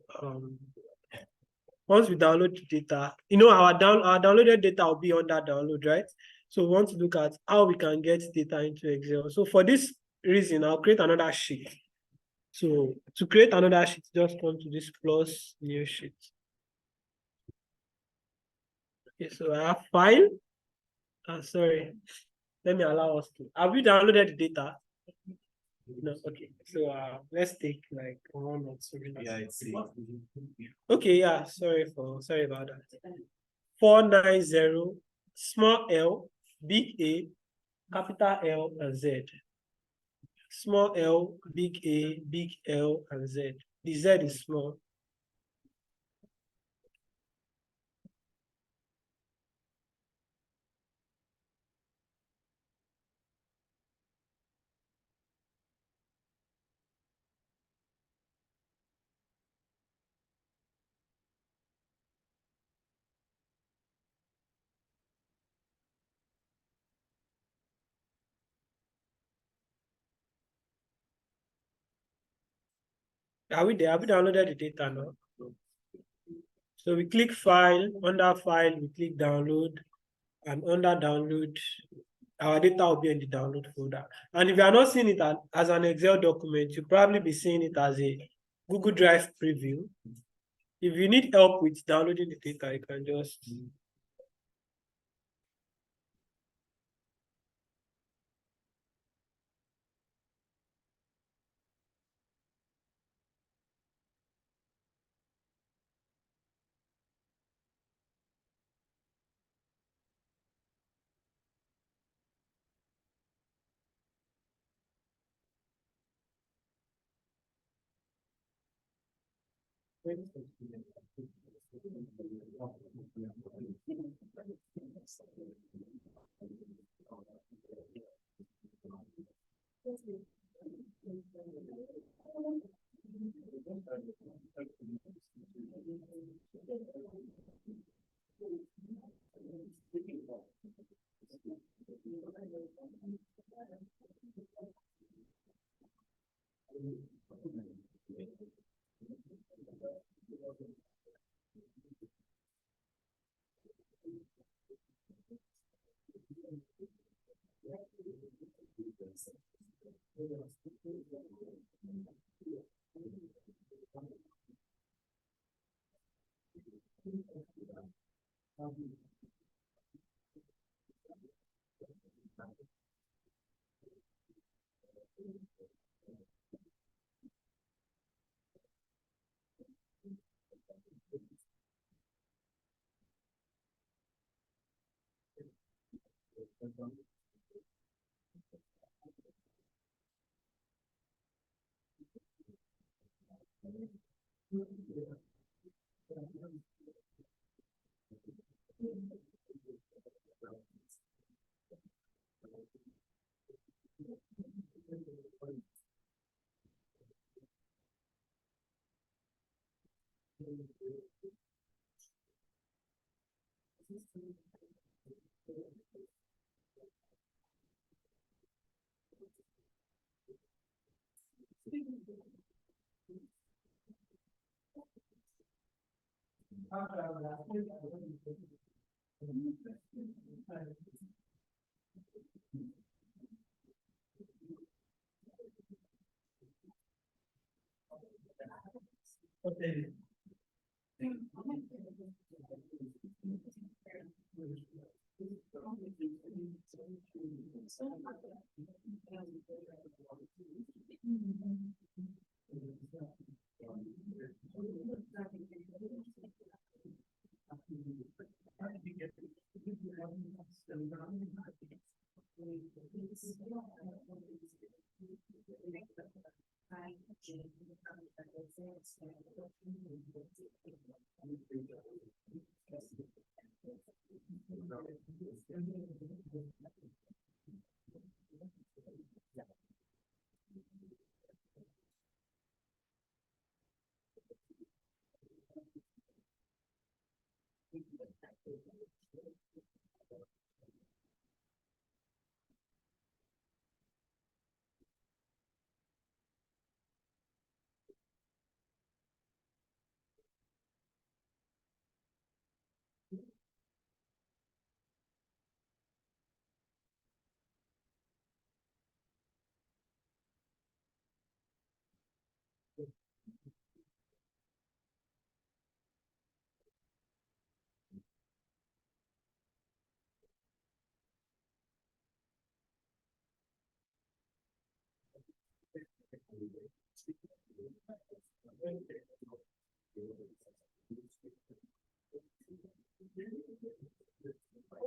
A: once we download the data, you know our downloaded data will be on that download, right? So we want to look at how we can get data into Excel. So for this reason, I'll create another sheet. So to create another sheet, just come to this plus new sheet. Okay, so I have file. Sorry, let me allow us to. Have you downloaded the data? No, okay. So let's take like 1 or 2 minutes. Yeah, it's okay, yeah. Sorry about that. 490, small L, big A, capital L and Z. Small L, big A, big L and Z. The Z is small. Are we there? Have we downloaded the data now? So we click file, under file, we click download, and under download, our data will be in the download folder. And if you are not seeing it as an Excel document, you'll probably be seeing it as a Google Drive preview. If you need help with downloading the data, you can just okay.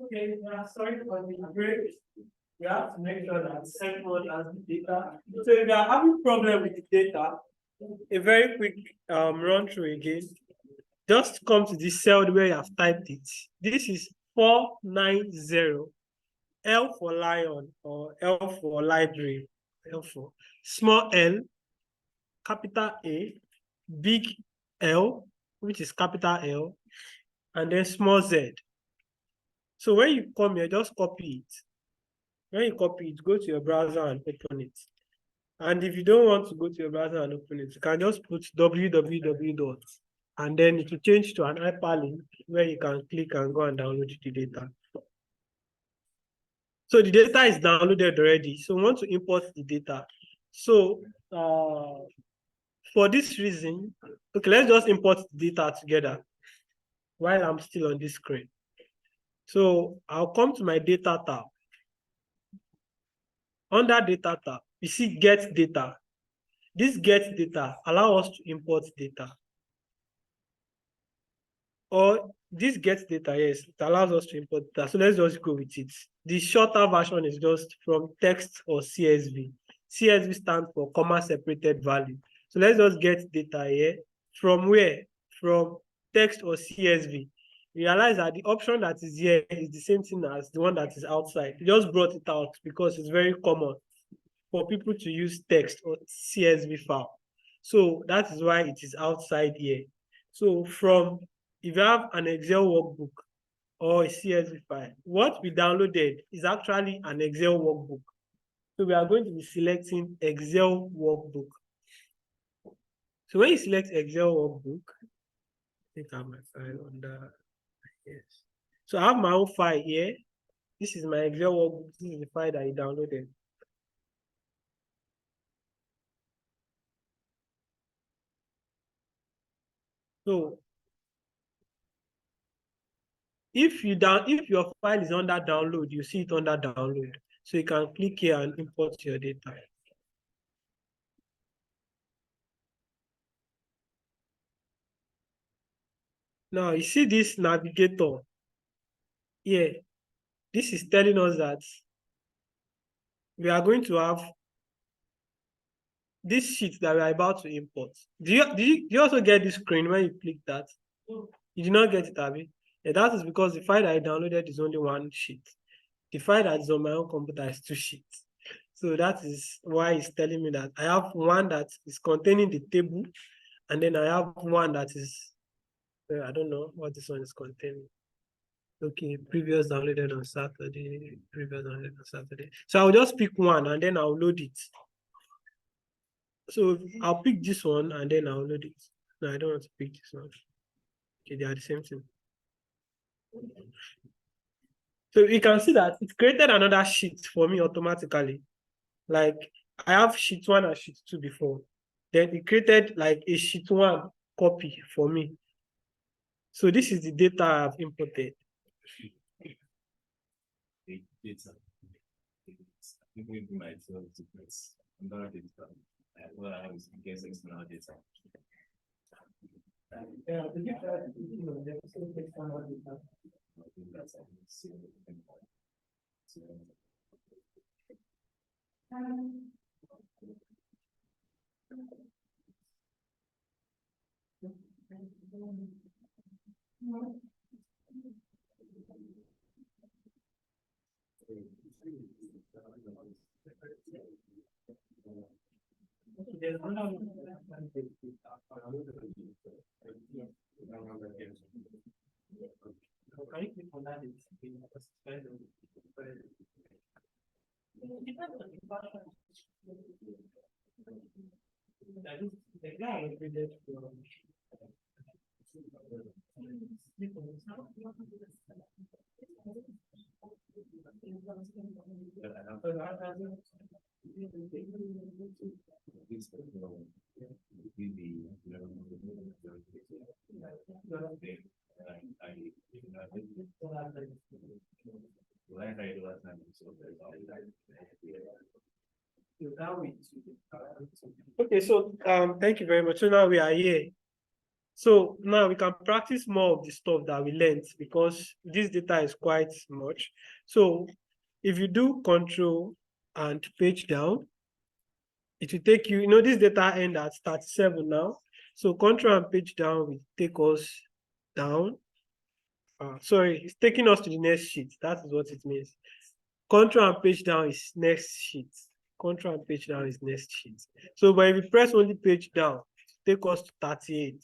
A: Okay, sorry for the break. We have to make sure that everyone has the data. So if you are having problem with the data, a very quick run through again. Just come to this cell where you have typed it. This is 490. L for lion or L for library. L for small L, capital A, big L, which is capital L, and then small z. So when you come here, just copy it. When you copy it, go to your browser and open it. And if you don't want to go to your browser and open it, you can just put www dot, and then it will change to an hyperlink where you can click and go and download the data. So the data is downloaded already. So we want to import the data. So for this reason, okay, let's just import the data together while I'm still on this screen. So I'll come to my data tab. Under data tab, you see get data. This get data allows us to import data. Or this get data, yes, it allows us to import data. So let's just go with it. The shorter version is just from text or CSV. CSV stands for comma separated value. So let's just get data here. From where? From text or CSV. Realize that the option that is here is the same thing as the one that is outside. We just brought it out because it's very common for people to use text or CSV file. So that is why it is outside here. So from, if you have an Excel workbook or a CSV file, what we downloaded is actually an Excel workbook. So we are going to be selecting Excel workbook. So when you select Excel workbook, I think I have my file under, yes. So I have my own file here. This is my Excel workbook. This is the file that you downloaded. So if your file is under download, you see it under download. So you can click here and import your data. Now you see this navigator here. This is telling us that we are going to have this sheet that we are about to import. Do you also get this screen when you click that? You did not get it, Abby? Yeah, that is because the file that I downloaded is only one sheet. The file that is on my own computer is 2 sheets. So that is why it's telling me that I have one that is containing the table, and then I have one that is, I don't know what this one is containing. Okay, previous downloaded on Saturday, previous downloaded on Saturday. So I'll just pick one and then I'll load it. So I'll pick this one and then I'll load it. No, I don't want to pick this one. Okay, they are the same thing. So you can see that it created another sheet for me automatically. Like I have sheet 1 and sheet 2 before. Then it created like a sheet 1 copy for me. So this is the data I've imported.
B: Data. People might feel difference. Another data. Well, I was guessing it's another data.
A: Yeah, the Okay, so thank you very much. So now we are here. So now we can practice more of the stuff that we learned because this data is quite much. So if you do control and page down, it will take you, this data end at 37 now. So control and page down will take us down. Sorry, it's taking us to the next sheet. That is what it means. Control and page down is next sheet. Control and page down is next sheet. So, but if you press only page down, take us to 38.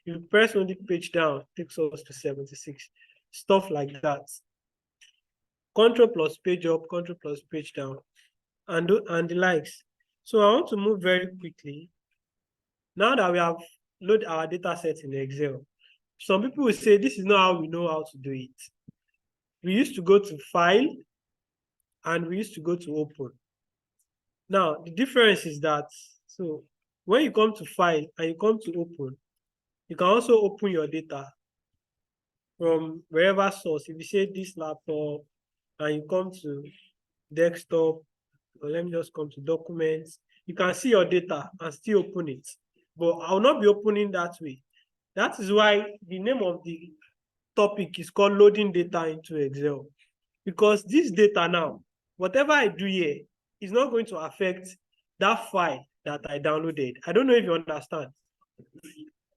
A: If you press only page down, takes us to 76. Stuff like that. Control plus page up, control plus page down, and the likes. So I want to move very quickly. Now that we have loaded our data set in Excel, some people will say this is not how we know how to do it. We used to go to File and we used to go to Open. Now, the difference is that, so when you come to File and you come to Open, you can also open your data from wherever source. If you say this laptop and you come to desktop, or let me just come to documents, you can see your data and still open it. But I will not be opening that way. That is why the name of the topic is called loading data into Excel. Because this data now, whatever I do here is not going to affect that file that I downloaded. I don't know if you understand.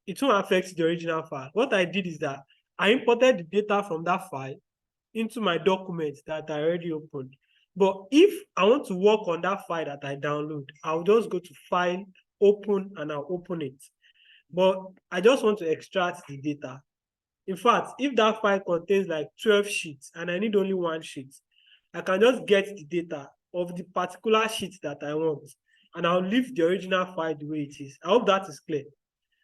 A: It won't affect the original file. What I did is that I imported the data from that file into my documents that I already opened. But if I want to work on that file that I download, I'll just go to File, Open, and I'll open it. But I just want to extract the data. In fact, if that file contains like 12 sheets and I need only one sheet, I can just get the data of the particular sheet that I want, and I'll leave the original file the way it is. I hope that is clear.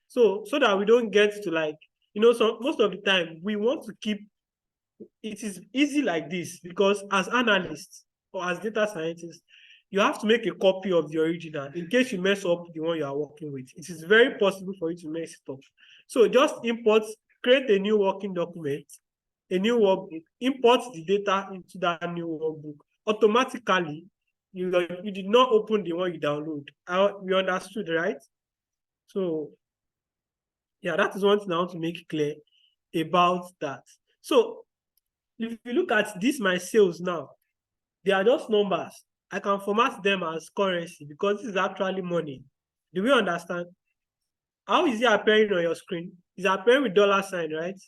A: So that we don't get to like, so most of the time we want to keep it is easy like this because as analysts or as data scientists, you have to make a copy of the original in case you mess up the one you are working with. It is very possible for you to mess it up. So just import, create a new working document, a new workbook, import the data into that new workbook. Automatically, you did not open the one you download. We understood, right? So yeah, that is one thing I want to make clear about that. So if you look at this, my sales now, they are just numbers. I can format them as currency because this is actually money. Do we understand? How is it appearing on your screen? It's appearing with dollar sign, right?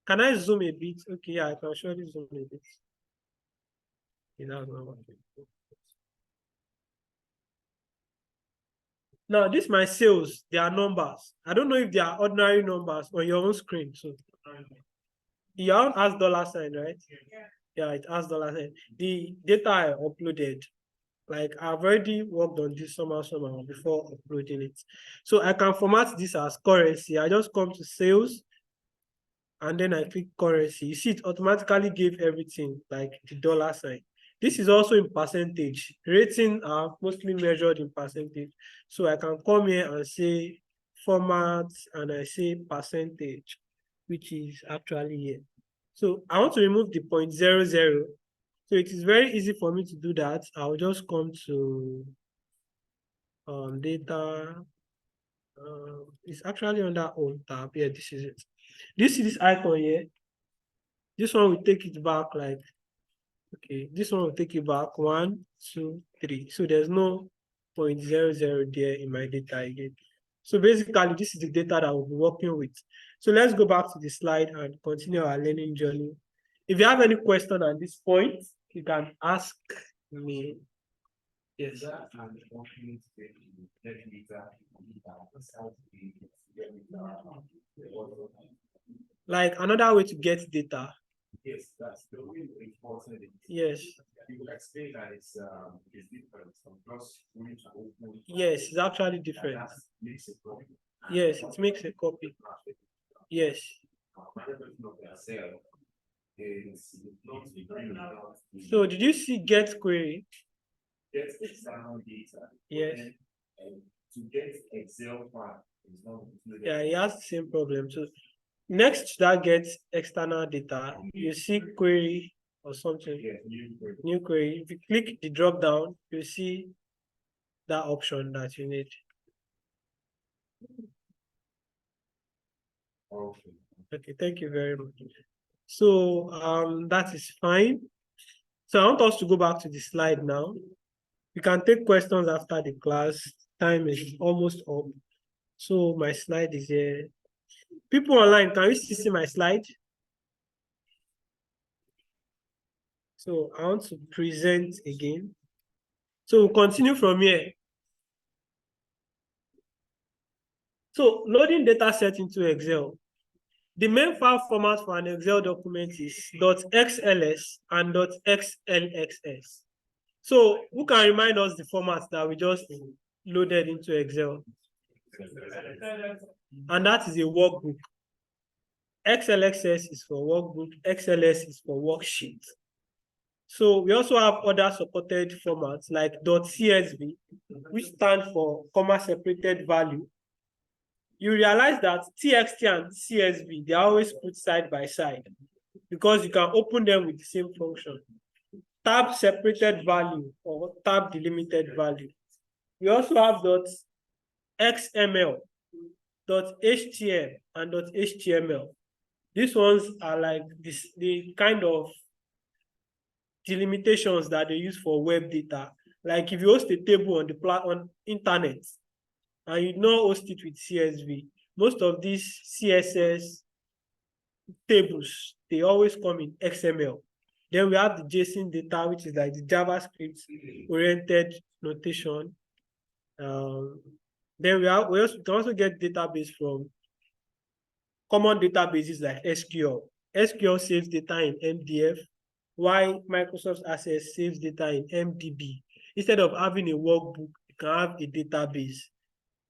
A: Can I zoom a bit? Okay, yeah, I can surely zoom a bit. Now, this my sales, they are numbers. I don't know if they are ordinary numbers on your own screen. So your own has dollar sign, right? Yeah, it has dollar sign. The data I uploaded, like I've already worked on this somehow before uploading it. So I can format this as currency. I just come to sales and then I click currency. You see, it automatically gave everything like the dollar sign. This is also in percentage. Rating are mostly measured in percentage. So I can come here and say format and I say percentage, which is actually here. So I want to remove the 0.00. So it is very easy for me to do that. I'll just come to data. It's actually under Home tab. Yeah, this is it. This is this icon here. This one will take it back like, okay, this one will take it back 1, 2, 3. So there's no 0.00 there in my data again. So basically, this is the data that we'll be working with. So let's go back to the slide and continue our learning journey. If you have any question at this point, you can ask me. Yes. Like another way to get data.
B: Yes, that's the really important.
A: Yes.
B: You will explain that it's different from just going to open.
A: Yes, it's actually different.
B: Makes a copy.
A: Yes, it makes a copy. Yes. So did you see get query?
B: Get external data.
A: Yes.
B: And to get Excel file is not.
A: Yeah, he has the same problem. So next to that get external data, you see query or something.
B: Yeah,
A: new query. If you click the drop down, you see that option that you need. Okay, thank you very much. So that is fine. So I want us to go back to the slide now. We can take questions after the class. Time is almost up. So my slide is here. People online, can you still see my slide? So I want to present again. So we'll continue from here. So loading data set into Excel. The main file format for an Excel document is .xls and .xlxs. So who can remind us the format that we just loaded into Excel? And that is a workbook. XLXS is for workbook, XLS is for worksheet. So we also have other supported formats like .csv, which stand for comma separated value. You realize that TXT and CSV, they are always put side by side because you can open them with the same function. Tab separated value or tab delimited value. We also have .xml, .htm, and .html. These ones are like the kind of delimitations that they use for web data. Like if you host a table on internet and you don't host it with CSV, most of these CSS tables, they always come in XML. Then we have the JSON data, which is like the JavaScript oriented notation. Then we can also get database from common databases like SQL. SQL saves data in MDF, while Microsoft Access saves data in MDB. Instead of having a workbook, you can have a database.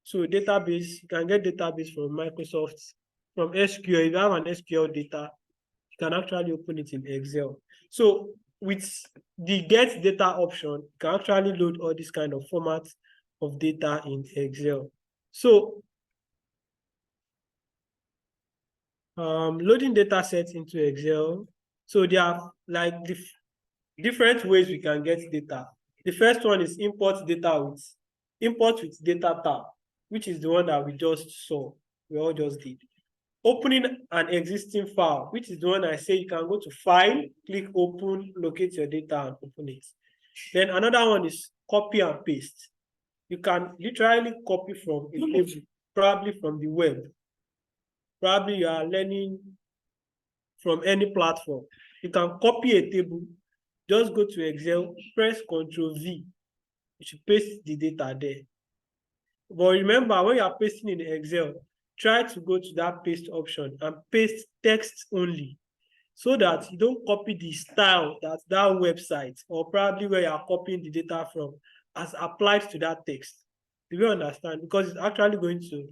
A: So database, you can get database from Microsoft, from SQL. If you have an SQL data, you can actually open it in Excel. So with the get data option, you can actually load all these kind of formats of data in Excel. So loading data sets into Excel. So there are like different ways we can get data. The first one is import with data tab, which is the one that we just saw, we all just did. Opening an existing file, which is the one I say you can go to file, click open, locate your data and open it. Then another one is copy and paste. You can literally copy from a table, probably from the web. Probably you are learning from any platform. You can copy a table, just go to Excel, press Ctrl+V. You should paste the data there. But remember, when you are pasting in Excel, try to go to that paste option and paste text only, so that you don't copy the style that website or probably where you are copying the data from as applied to that text. Do you understand? Because it's actually going to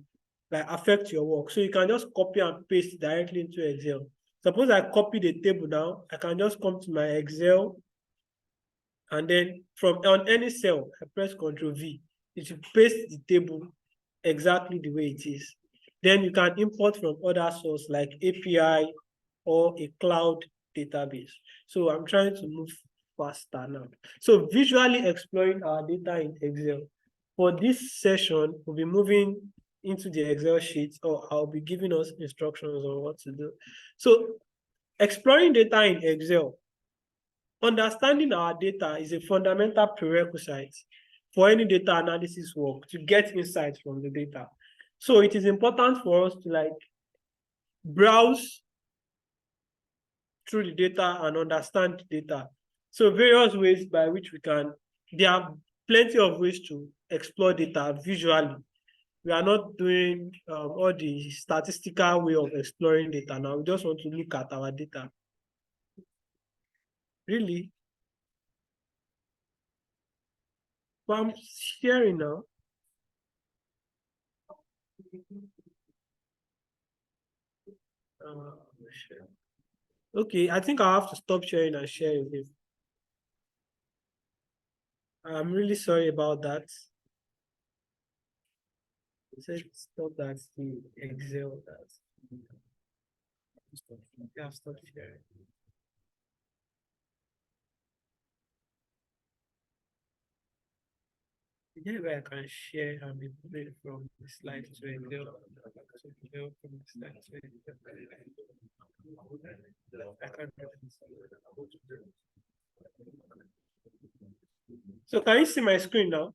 A: like affect your work. So you can just copy and paste directly into Excel. Suppose I copy the table now, I can just come to my Excel and then from on any cell, I press Ctrl+V. It will paste the table exactly the way it is. Then you can import from other source like API or a cloud database. So I'm trying to move faster now. So visually exploring our data in Excel. For this session, we'll be moving into the Excel sheet, or I'll be giving us instructions on what to do. So exploring data in Excel. Understanding our data is a fundamental prerequisite for any data analysis work to get insights from the data. So it is important for us to like browse through the data and understand the data. So various ways by which there are plenty of ways to explore data visually. We are not doing all the statistical way of exploring data now. We just want to look at our data. Really? But I'm sharing now. Okay, I think I'll have to stop sharing and share again. I'm really sorry about that. It said stop that the Excel that. Yeah, stop sharing. Yeah, where I can share and be moving from the slide to Excel. From the slide to Excel. I can't do this. So can you see my screen now?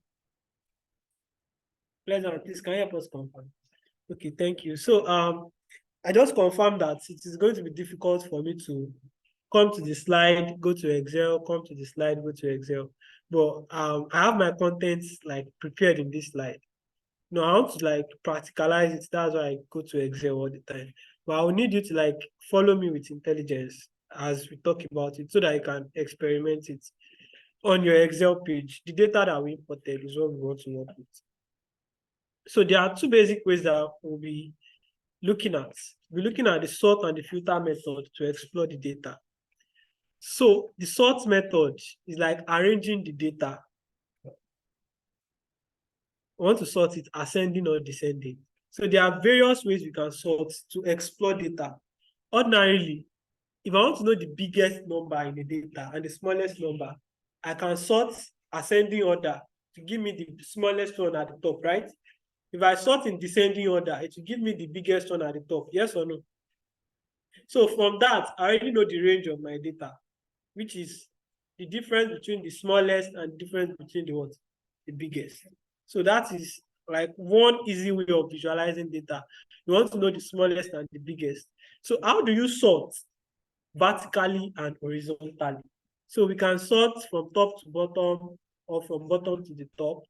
A: Pleasant, please can you help us confirm? Okay, thank you. So I just confirmed that it is going to be difficult for me to come to the slide, go to Excel, come to the slide, go to Excel. But I have my contents like prepared in this slide. No, I want to like practicalize it. That's why I go to Excel all the time. But I will need you to like follow me with intelligence as we talk about it so that I can experiment it. on your Excel page, the data that we imported is what we want to work with. So there are two basic ways that we'll be looking at. We're looking at the sort and the filter method to explore the data. So the sort method is like arranging the data. We want to sort it ascending or descending. So there are various ways we can sort to explore data. Ordinarily, if I want to know the biggest number in the data and the smallest number, I can sort ascending order to give me the smallest one at the top, right? If I sort in descending order, it will give me the biggest one at the top, yes or no? So from that, I already know the range of my data, which is the difference between the smallest and the difference between the what? The biggest. So that is like one easy way of visualizing data. You want to know the smallest and the biggest. So how do you sort vertically and horizontally? So we can sort from top to bottom or from bottom to the top.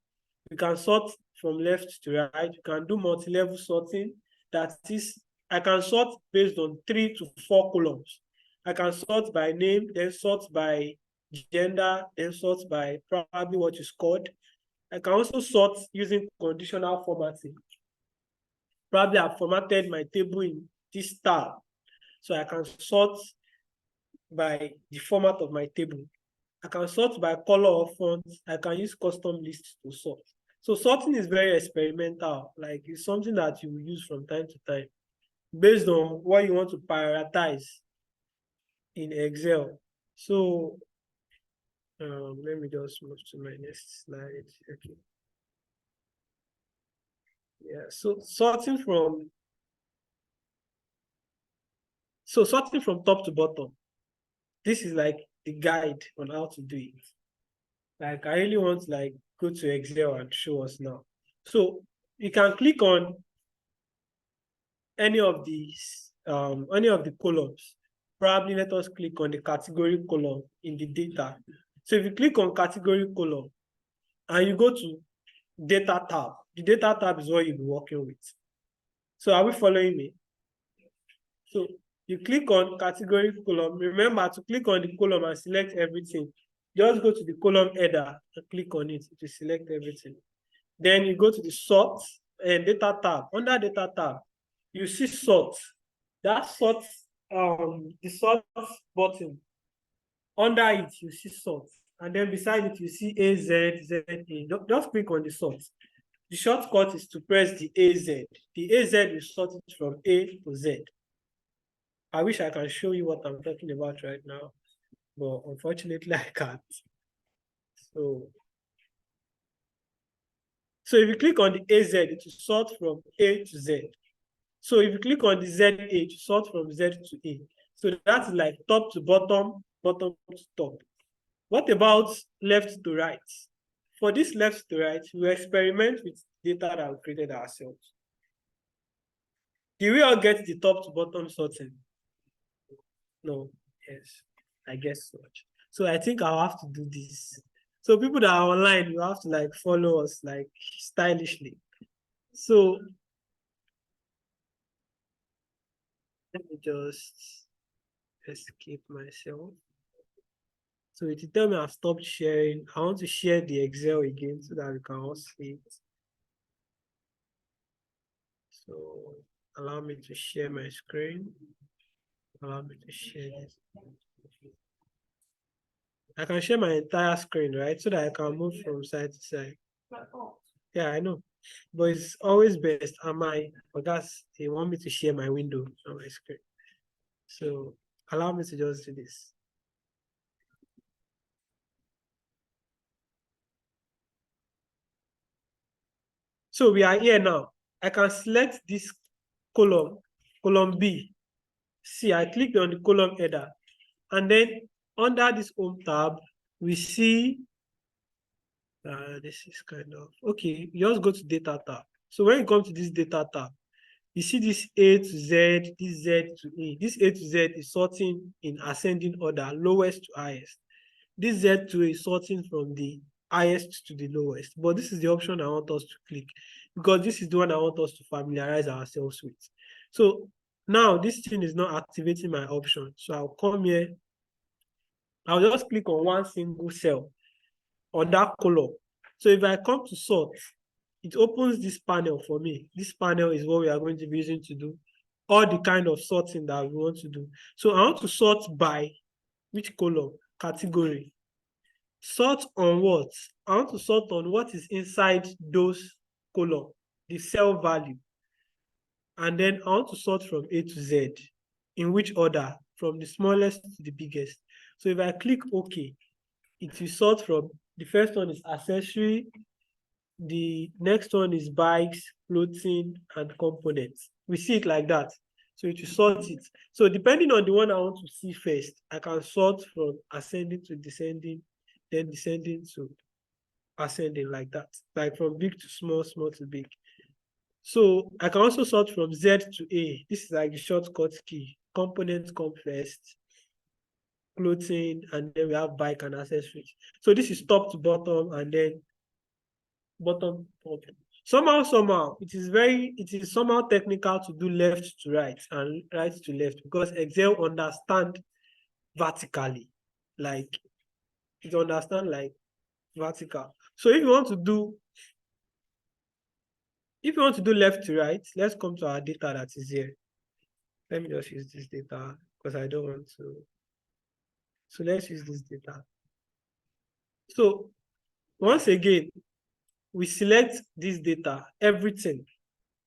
A: We can sort from left to right. We can do multi-level sorting. That is, I can sort based on 3 to 4 columns. I can sort by name, then sort by gender, then sort by probably what you scored. I can also sort using conditional formatting. Probably I've formatted my table in this style. So I can sort by the format of my table. I can sort by color or font. I can use custom lists to sort. So sorting is very experimental. Like it's something that you use from time to time based on what you want to prioritize in Excel. So let me just move to my next slide. Okay. Yeah. So sorting from top to bottom. This is like the guide on how to do it. Like I really want to like go to Excel and show us now. So you can click on any of the columns. Probably let us click on the category column in the data. So if you click on category column and you go to data tab, the data tab is what you'll be working with. So are we following me? So you click on category column. Remember to click on the column and select everything. Just go to the column header and click on it to select everything. Then you go to the sort and data tab. Under data tab, you see sort. That sort, the sort button. Under it, you see sort. And then beside it, you see AZ, ZA. Just click on the sort. The shortcut is to press the AZ. The AZ will sort it from A to Z. I wish I can show you what I'm talking about right now, but unfortunately I can't. So if you click on the AZ, it will sort from A to Z. So if you click on the ZA, it will sort from Z to A. So that's like top to bottom, bottom to top. What about left to right? For this left to right, we experiment with data that we created ourselves. Did we all get the top to bottom sorting? No. Yes. I guess so. So I think I'll have to do this. So people that are online, you have to like follow us like stylishly. So let me just escape myself. So it will tell me I've stopped sharing. I want to share the Excel again so that we can all see it. So allow me to share my screen. Allow me to share this. I can share my entire screen, right? So that I can move from side to side. Yeah, I know. But it's always best. But they want me to share my window on my screen. So allow me to just do this. So we are here now. I can select this column B. See, I clicked on the column header. And then under this home tab, we see, this is kind of, okay, you just go to data tab. So when you come to this data tab, you see this A to Z, this Z to A. This A to Z is sorting in ascending order, lowest to highest. This Z to A is sorting from the highest to the lowest. But this is the option I want us to click because this is the one I want us to familiarize ourselves with. So now this thing is not activating my option. So I'll come here. I'll just click on one single cell. on that color. So if I come to sort, it opens this panel for me. This panel is what we are going to be using to do all the kind of sorting that we want to do. So I want to sort by which column? Category. Sort on what? I want to sort on what is inside those column, the cell value. And then I want to sort from A to Z. In which order? From the smallest to the biggest. So if I click OK, it will sort from the first one is accessory, the next one is bikes, clothing, and components. We see it like that. So it will sort it. So depending on the one I want to see first, I can sort from ascending to descending, then descending to ascending like that. Like from big to small, small to big. So I can also sort from Z to A. This is like the shortcut key. Components come first, clothing, and then we have bike and accessories. So this is top to bottom and then bottom top. Somehow, it is somehow technical to do left to right and right to left because Excel understand vertically, like it understand like vertical. So if you want to do left to right, let's come to our data that is here. Let me just use this data because I don't want to. So let's use this data. So once again, we select this data, everything.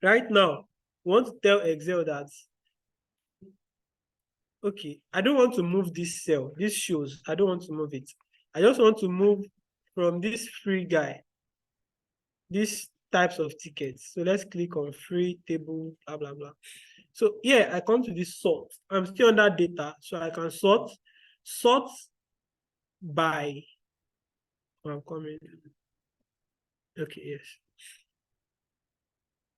A: Right now, we want to tell Excel that, okay, I don't want to move this cell, this shows, I don't want to move it. I just want to move from this free guy, these types of tickets. So let's click on free table, blah, blah, blah. So here I come to this sort. I'm still under data, so I can sort by, I'm coming. Okay, yes.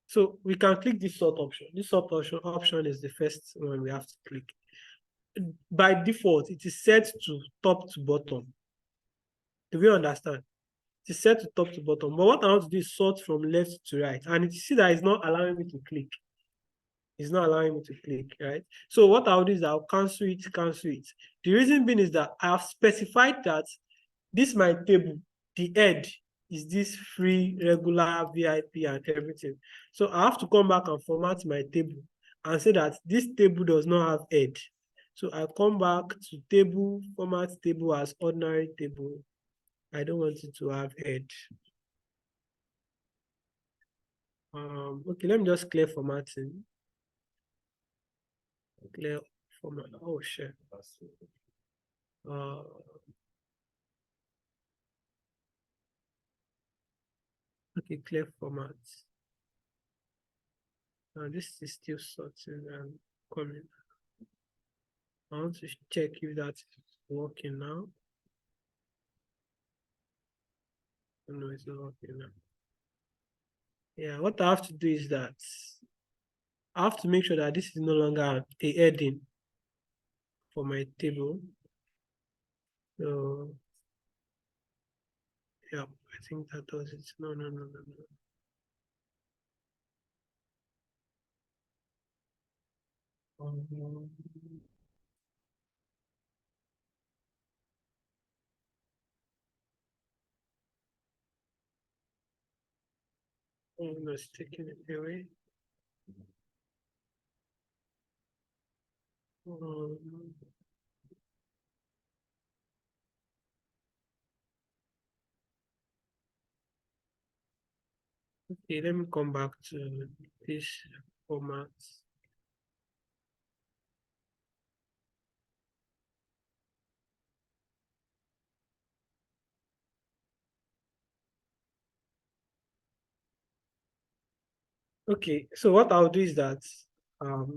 A: So we can click this sort option. This sort option is the first one we have to click. By default, it is set to top to bottom. Do we understand? It is set to top to bottom. But what I want to do is sort from left to right. And you see that it's not allowing me to click. It's not allowing me to click, right? So what I'll do is I'll cancel it, cancel it. The reason being is that I have specified that this my table, the head is this free, regular, VIP, and everything. So I have to come back and format my table and say that this table does not have head. So I come back to table, format table as ordinary table. I don't want it to have head. Okay, let me just clear formatting. Clear format. Oh shit. Okay, clear format. Now this is still sorting and coming. I want to check if that's working now. No, it's not working now. Yeah, what I have to do is that I have to make sure that this is no longer a heading for my table. So yeah, I think that does it. No. No, it's taking it away. Okay, let me come back to this format. Okay, so what I'll do is that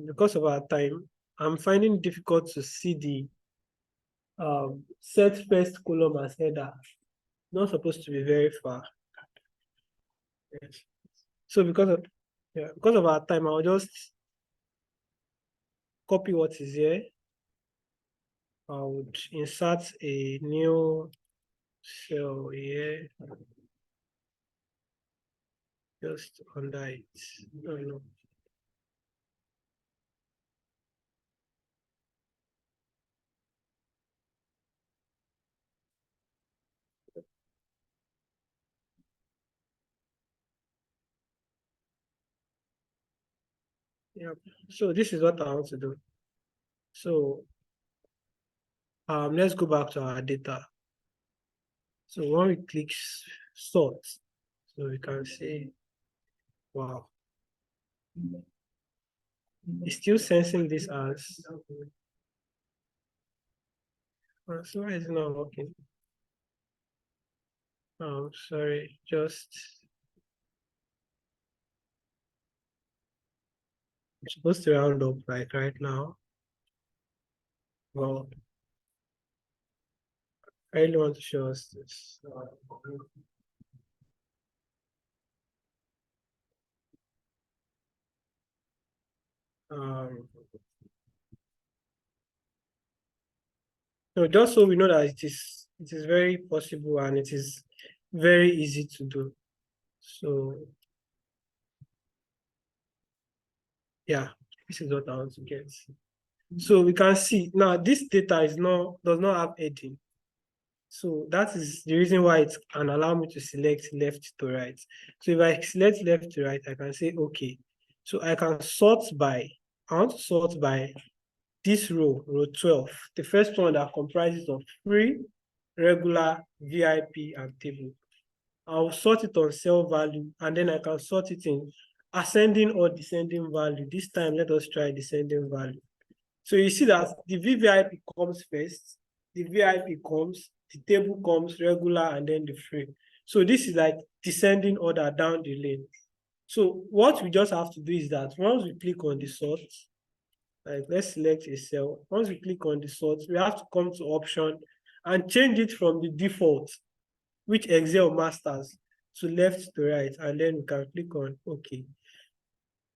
A: because of our time, I'm finding it difficult to see the set first column as header. Not supposed to be very far. Yes. So because of our time, I'll just copy what is here. I would insert a new cell here, just under it. No. Yeah. So this is what I want to do. So let's go back to our data. So when we click sort, so we can see, wow, it's still sensing this as, so why is it not working? Oh, sorry, just, I'm supposed to round up like right now. Well, I really want to show us this. Um, so just so we know that it is very possible and it is very easy to do. So yeah, this is what I want to get. So we can see now this data does not have heading. So that is the reason why it can allow me to select left to right. So if I select left to right, I can say okay. So I can sort by, I want to sort by this row 12, the first one that comprises of free, regular, VIP, and table. I'll sort it on cell value, and then I can sort it in ascending or descending value. This time, let us try descending value. So you see that the VVIP comes first, the VIP comes, the table comes, regular, and then the free. So this is like descending order down the lane. So what we just have to do is that once we click on the sort, like let's select a cell. Once we click on the sort, we have to come to option and change it from the default, which Excel masters, to left to right, and then we can click on OK.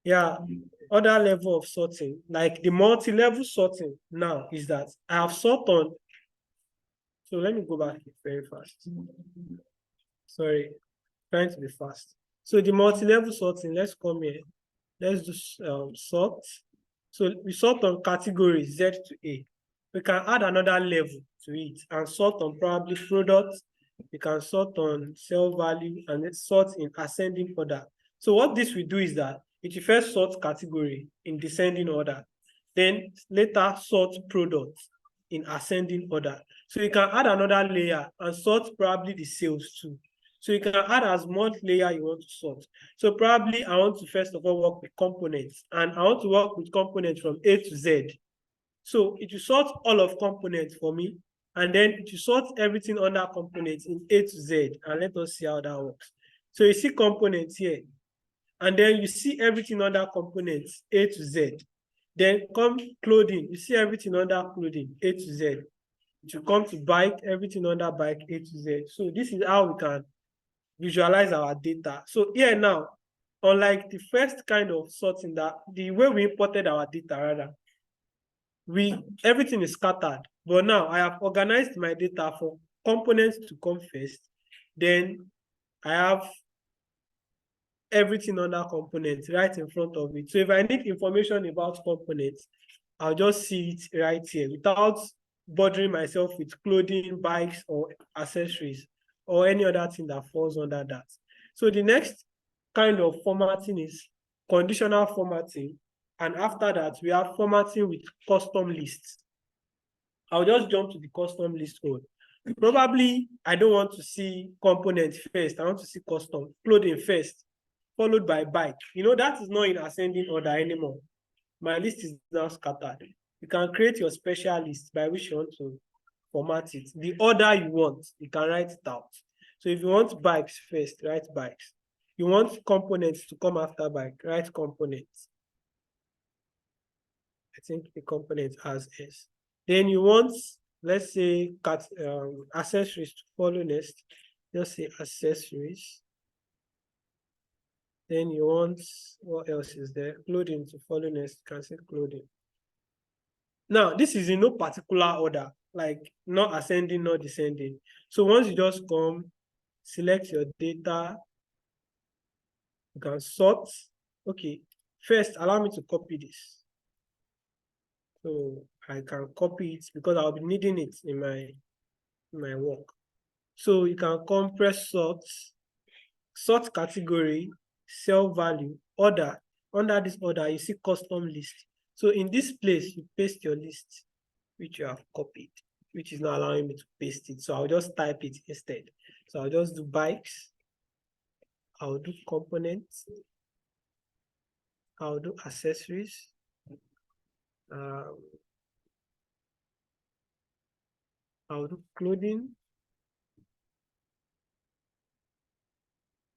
A: Yeah, other level of sorting, like the multi-level sorting now is that I have sort on. So let me go back very fast. Sorry, trying to be fast. So the multi-level sorting, let's come here. Let's do sort. So we sort on category Z to A. We can add another level to it and sort on probably product. We can sort on cell value and then sort in ascending order. So what this will do is that it will first sort category in descending order, then later sort product in ascending order. So you can add another layer and sort probably the sales too. So you can add as much layer you want to sort. So probably I want to first of all work with components, and I want to work with components from A to Z. So it will sort all of components for me, and then it will sort everything under components in A to Z, and let us see how that works. So you see components here, and then you see everything under components A to Z. Then come clothing, you see everything under clothing A to Z. It will come to bike, everything under bike A to Z. So this is how we can visualize our data. So here now, unlike the first kind of sorting, that the way we imported our data rather, everything is scattered. But now I have organized my data for components to come first. Then I have everything under components right in front of it. So if I need information about components, I'll just see it right here without bothering myself with clothing, bikes, or accessories, or any other thing that falls under that. So the next kind of formatting is conditional formatting. And after that, we have formatting with custom lists. I'll just jump to the custom list code. Probably, I don't want to see components first. I want to see custom clothing first, followed by bike. That is not in ascending order anymore. My list is now scattered. You can create your special list by which you want to format it. The order you want, you can write it out. So if you want bikes first, write bikes. You want components to come after bike, write components. I think the component has S. Then you want, let's say, accessories to follow next. Just say accessories. Then you want, what else is there? Clothing to follow next. You can say clothing. Now, this is in no particular order, like not ascending, not descending. So once you just come, select your data, you can sort. Okay, first, allow me to copy this. So I can copy it because I'll be needing it in my work. So you can come press sort category, cell value, order. Under this order, you see custom list. So in this place, you paste your list, which you have copied, which is not allowing me to paste it. So I'll just type it instead. So I'll just do bikes. I'll do components. I'll do accessories. I'll do clothing.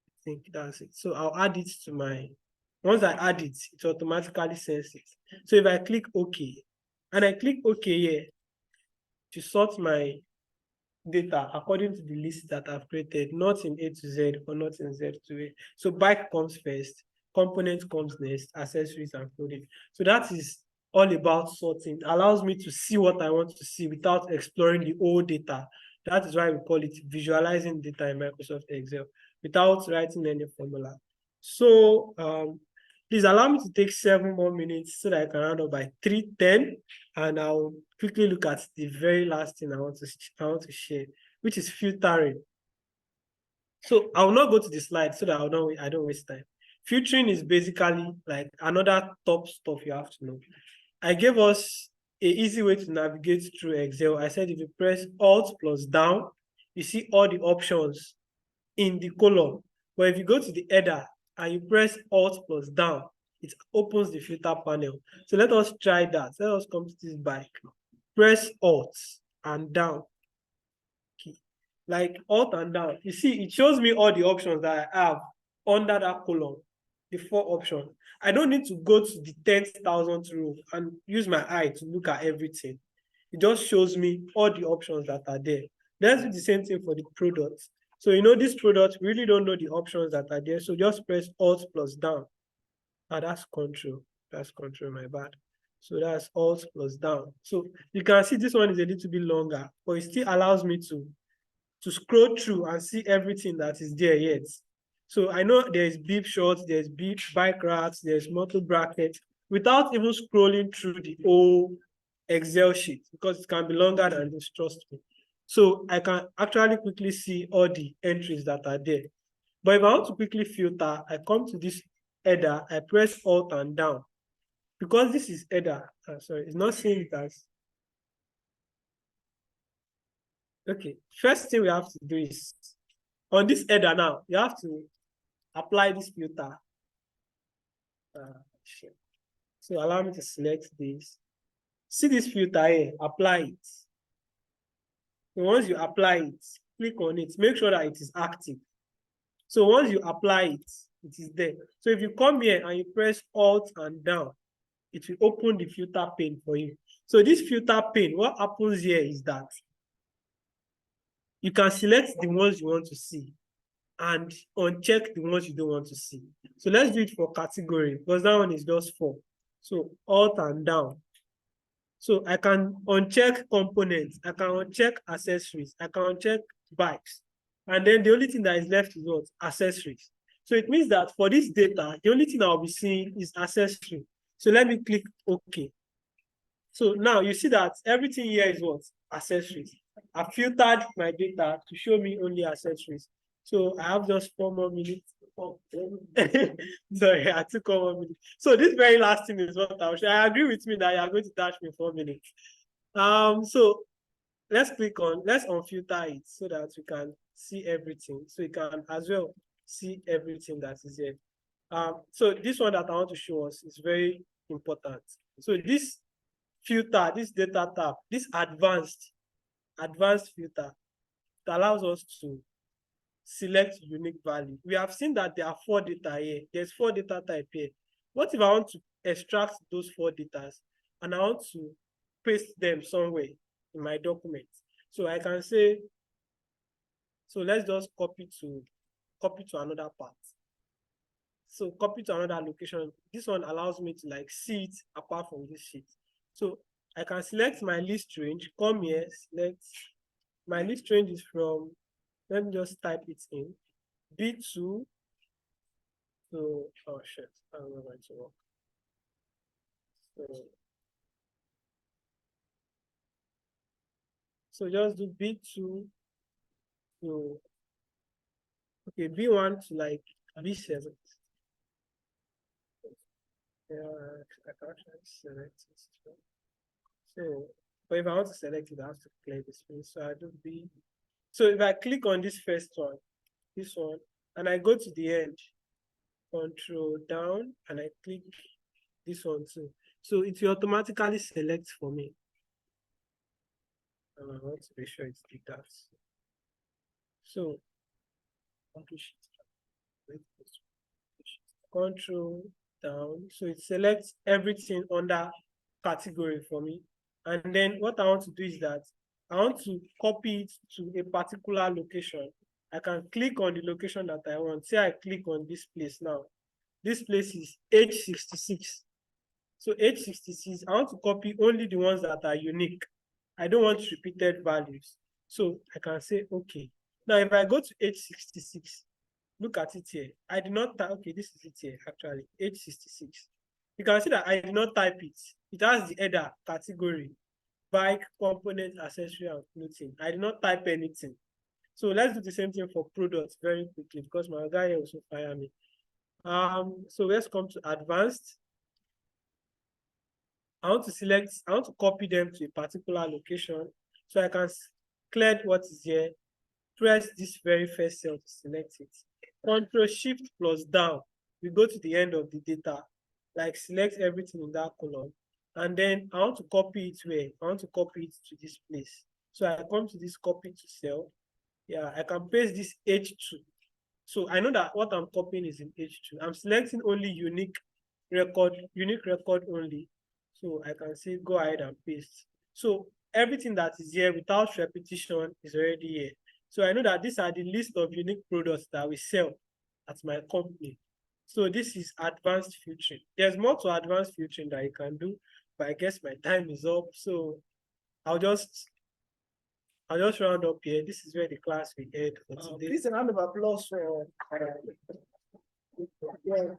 A: I think that's it. So I'll add it to my, once I add it, it automatically sends it. So if I click OK, and I click OK here to sort my data according to the list that I've created, not in A to Z or not in Z to A. So bike comes first, component comes next, accessories and clothing. So that is all about sorting. It allows me to see what I want to see without exploring the old data. That is why we call it visualizing data in Microsoft Excel without writing any formula. So please allow me to take 7 more minutes so that I can round up by 3:10, and I'll quickly look at the very last thing I want to share, which is filtering. So I will not go to the slide so that I don't waste time. Filtering is basically like another top stuff you have to know. I gave us an easy way to navigate through Excel. I said if you press Alt plus down, you see all the options in the column. But if you go to the header and you press Alt plus down, it opens the filter panel. So let us try that. Let us come to this bike. Press Alt and down. Like Alt and down. You see, it shows me all the options that I have under that column, the 4 options. I don't need to go to the 10,000th row and use my eye to look at everything. It just shows me all the options that are there. Let's do the same thing for the products. So this product, we really don't know the options that are there. So just press Alt plus down. That's control. That's control, my bad. So that's Alt plus down. So you can see this one is a little bit longer, but it still allows me to scroll through and see everything that is there yet. So I know there's beep shorts, there's beep bike racks, there's motor brackets, without even scrolling through the whole Excel sheet, because it can be longer than this, trust me. So I can actually quickly see all the entries that are there. But if I want to quickly filter, I come to this header, I press Alt and down. Because this is header, sorry, it's not saying it as. Okay, first thing we have to do is, on this header now, you have to apply this filter. So allow me to select this. See this filter here, apply it. So once you apply it, click on it, make sure that it is active. So once you apply it, it is there. So if you come here and you press Alt and down, it will open the filter pane for you. So this filter pane, what happens here is that you can select the ones you want to see and uncheck the ones you don't want to see. So let's do it for category, because that one is just 4. So Alt and down. So I can uncheck components, I can uncheck accessories, I can uncheck bikes. And then the only thing that is left is what? Accessories. So it means that for this data, the only thing I'll be seeing is accessory. So let me click OK. So now you see that everything here is what? Accessories. I filtered my data to show me only accessories. So I have just 4 more minutes. Oh, sorry, I took 1 more minute. So this very last thing is what I'll show. I agree with me that you are going to dash me 4 minutes. So let's unfilter it so that we can see everything. So you can as well see everything that is here. So this one that I want to show us is very important. So this filter, this data tab, this advanced filter, it allows us to select unique value. We have seen that there are 4 data here. There's 4 data type here. What if I want to extract those 4 data and I want to paste them somewhere in my document? So I can say, so let's just copy to another part. So copy to another location. This one allows me to see it apart from this sheet. So I can select my list range, come here, select my list range is from, let me just type it in, B2. So, oh shit, I don't know where to work. So just do B2 to, okay, B1 to B7. Yeah, I can actually select it. So, but if I want to select it, I have to clear the space. So I do B. So if I click on this one, and I go to the edge, control down, and I click this one too. So it will automatically select for me. And I want to make sure it did that. So control down. So it selects everything under category for me. And then what I want to do is that I want to copy it to a particular location. I can click on the location that I want. Say I click on this place now. This place is H66. So H66, I want to copy only the ones that are unique. I don't want repeated values. So I can say, okay. Now, if I go to H66, look at it here. I did not type, okay, this is it here, actually, H66. You can see that I did not type it. It has the header category, bike, component, accessory, and clothing. I did not type anything. So let's do the same thing for products very quickly because my guy here also fire me. So let's come to advanced. I want to copy them to a particular location. So I can clear what is here, press this very first cell to select it. Control Shift plus down. We go to the end of the data, like select everything in that column. And then I want to copy it where? I want to copy it to this place. So I come to this copy to cell. Yeah, I can paste this H2. So I know that what I'm copying is in H2. I'm selecting only unique record only. So I can say go ahead and paste. So everything that is here without repetition is already here. So I know that these are the list of unique products that we sell at my company. So this is advanced filtering. There's more to advanced filtering that you can do, but I guess my time is up. So I'll just round up here. This is where the class will end for today.
C: Please, a round of applause for yeah.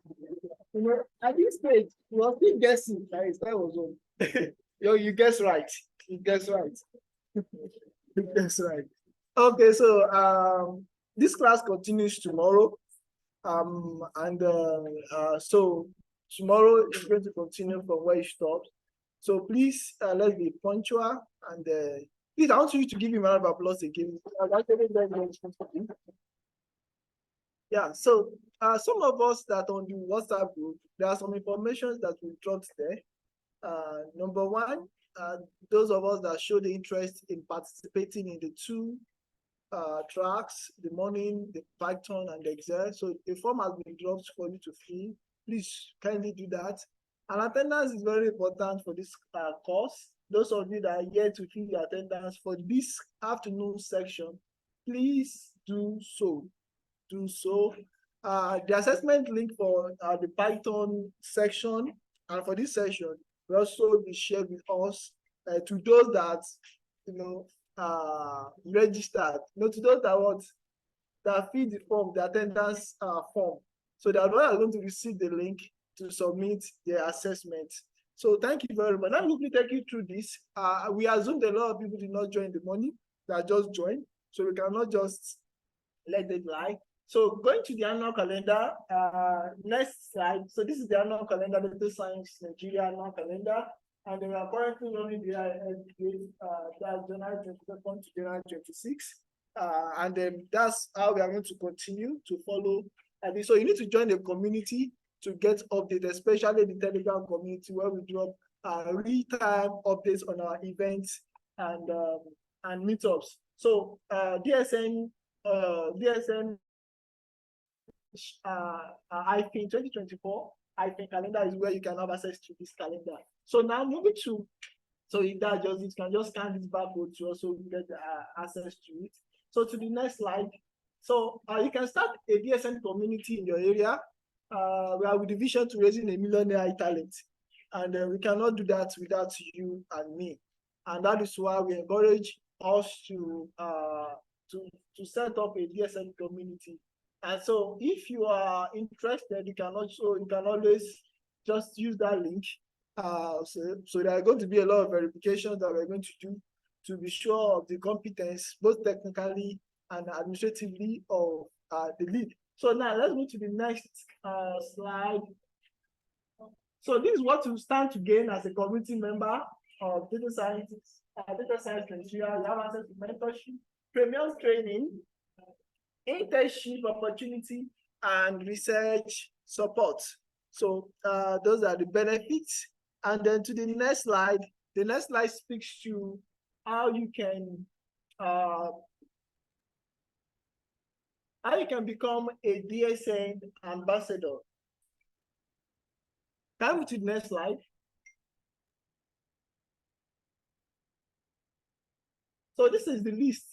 C: You know, at this stage, we are still guessing. That was all. You guess right. You guess right. You guess right. Okay, so this class continues tomorrow. So tomorrow is going to continue from where it stops. So please let's be punctual and please, I want you to give him a round of applause again. Yeah, so some of us that on the WhatsApp group, there are some information that we dropped there. Number one, those of us that show the interest in participating in the two tracks, the morning, the Python, and the Excel. So a form has been dropped for you to fill. Please kindly do that. And attendance is very important for this course. Those of you that are here to fill your attendance for this afternoon section, please do so. The assessment link for the Python section and for this session will also be shared with us to those that registered. To those that fill the form, the attendance form. So they are going to receive the link to submit their assessment. So thank you very much. Now let me take you through this. We assumed a lot of people did not join the morning, that just joined. So we cannot just let it lie. So going to the annual calendar, next slide. So this is the annual calendar, Data Science Nigeria annual calendar. And we are currently running the that's January 22nd to January 26th. And then that's how we are going to continue to follow. And so you need to join the community to get updates, especially the Telegram community where we drop real-time updates on our events and meetups. So DSN IFIN 2024 IFIN calendar is where you can have access to this calendar. So now moving to, so you can just scan this barcode to also get access to it. So to the next slide. So you can start a DSN community in your area. We are with the vision to raising a millionaire talent, and we cannot do that without you and me. And that is why we encourage us to set up a DSN community. And so if you are interested, you can always just use that link. So there are going to be a lot of verifications that we're going to do to be sure of the competence, both technically and administratively, of the lead. So now let's move to the next slide. So this is what you stand to gain as a community member of data science Nigeria. You have access to mentorship, premium training, internship opportunity, and research support. So those are the benefits. And then to the next slide speaks to how you can become a DSN ambassador. Come to the next slide. So this is the list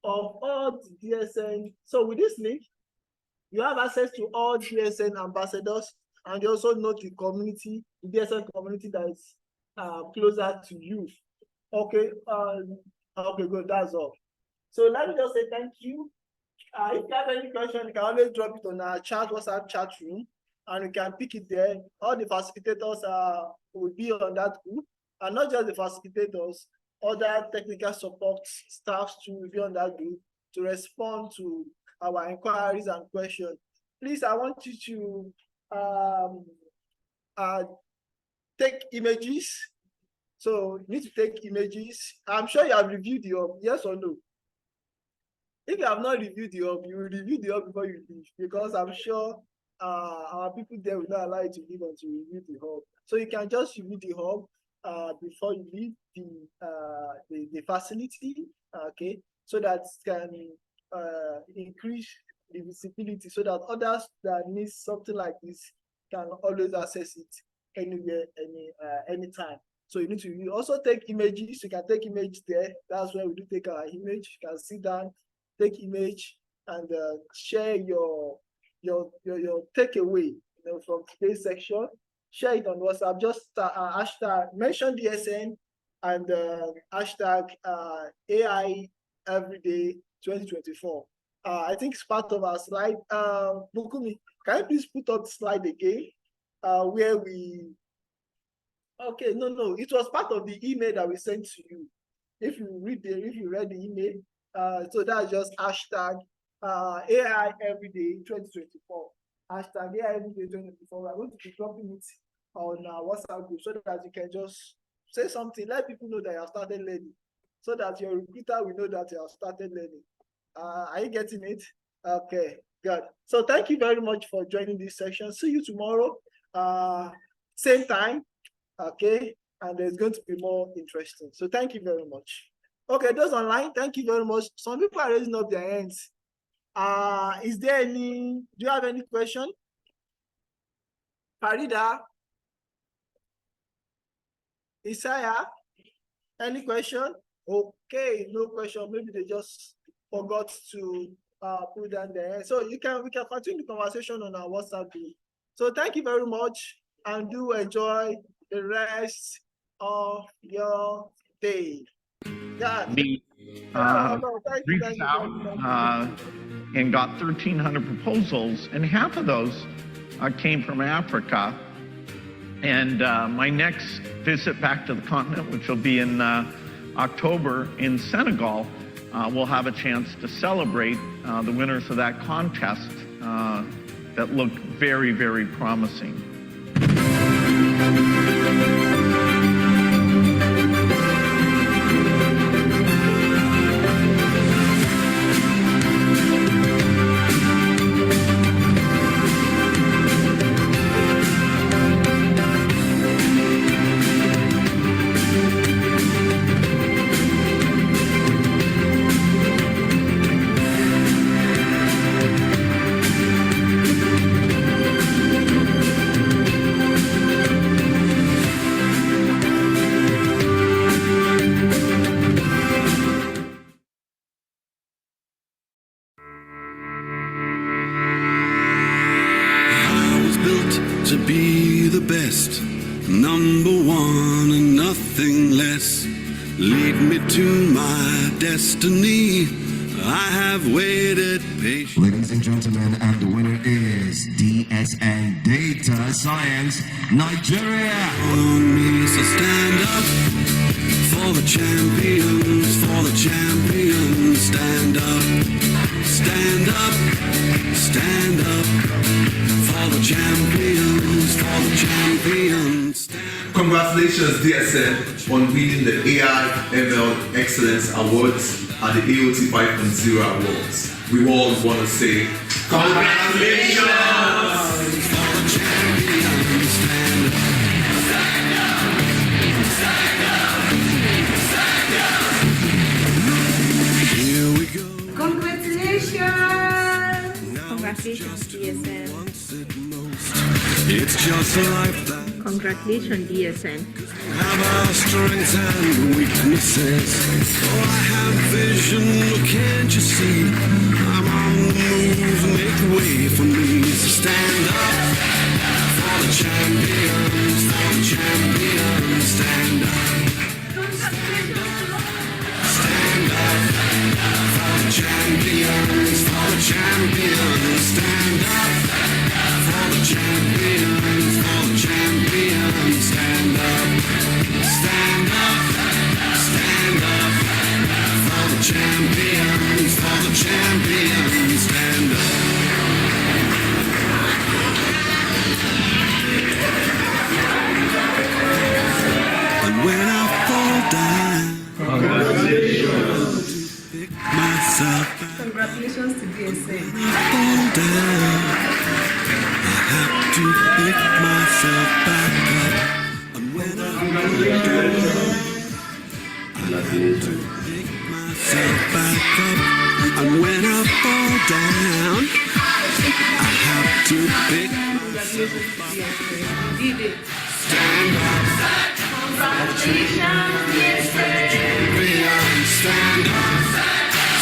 C: of all the DSN. So with this link, you have access to all DSN ambassadors, and you also know the community, the DSN community that is closer to you. Okay, okay, good, that's all. So let me just say thank you. If you have any question, you can always drop it on our WhatsApp chat room, and you can pick it there. All the facilitators will be on that group, and not just the facilitators, other technical support staffs will be on that group to respond to our inquiries and questions. Please, I want you to take images. So you need to take images. I'm sure you have reviewed the hub, yes or no? If you have not reviewed the hub, you will review the hub before you leave, because I'm sure our people there will not allow you to leave until you review the hub. So you can just review the hub before you leave the facility, okay, so that can increase the visibility, so that others that need something like this can always access it anywhere, anytime. So you need to also take images. You can take image there. That's where we do take our image. You can sit down, take image, and share your takeaway, from today's section. Share it on WhatsApp. Just hashtag mention DSN and hashtag AI Everyday 2024. I think it's part of our slide. Bukumi, can you please put up the slide again? Where we, okay, no, it was part of the email that we sent to you. If you read the email, so that's just hashtag AI Everyday 2024. Hashtag AI Everyday 2024. We're going to be dropping it on our WhatsApp group so that you can just say something, let people know that you have started learning, so that your recruiter will know that you have started learning. Are you getting it? Okay, good. So thank you very much for joining this session. See you tomorrow, same time, okay? And it's going to be more interesting. So thank you very much. Okay, those online, thank you very much. Some people are raising up their hands. Is there any, do you have any question? Farida? Isaiah? Any question? Okay, no question. Maybe they just forgot to put down there. So we can continue the conversation on our WhatsApp group. So thank you very much, and do enjoy the rest of your day. Yeah.
D: We reached out and got 1,300 proposals, and half of those came from Africa. And my next visit back to the continent, which will be in October in Senegal, we'll have a chance to celebrate the winners of that contest that looked very, very promising.
E: To be the best, number one and nothing less. Lead me to my destiny. I have waited patiently.
F: Ladies and gentlemen, and the winner is DSN Data Science Nigeria.
E: On me, so stand up for the champions, for the champions. Stand up, stand up, stand up for the champions, for the champions.
G: Congratulations, DSN, on winning the AI ML Excellence Awards at the AOT 5.0 Awards. We all want to say congratulations!
E: For the champions, stand up. Here we go.
H: Congratulations! Congratulations, DSN.
E: It's just like that.
H: Congratulations, DSN.
E: Have our strengths and weaknesses. Oh, I have vision, can't you see? I'm on the move, make way for me. So stand up for the champions, for the champions. Stand up. Stand up for the champions, for the champions. Stand up for the champions, for the champions. Stand up, stand up, stand up for the champions, for the champions. Stand up. And when I fall down, pick myself back.
H: Congratulations to DSN.
E: Fall down, I have to pick myself back up. And when I fall down, I have to pick myself back up. And when I fall down, I have to pick myself back up.
H: You did it.
E: Stand up,
H: Congratulations, DSN.
E: champion, stand up,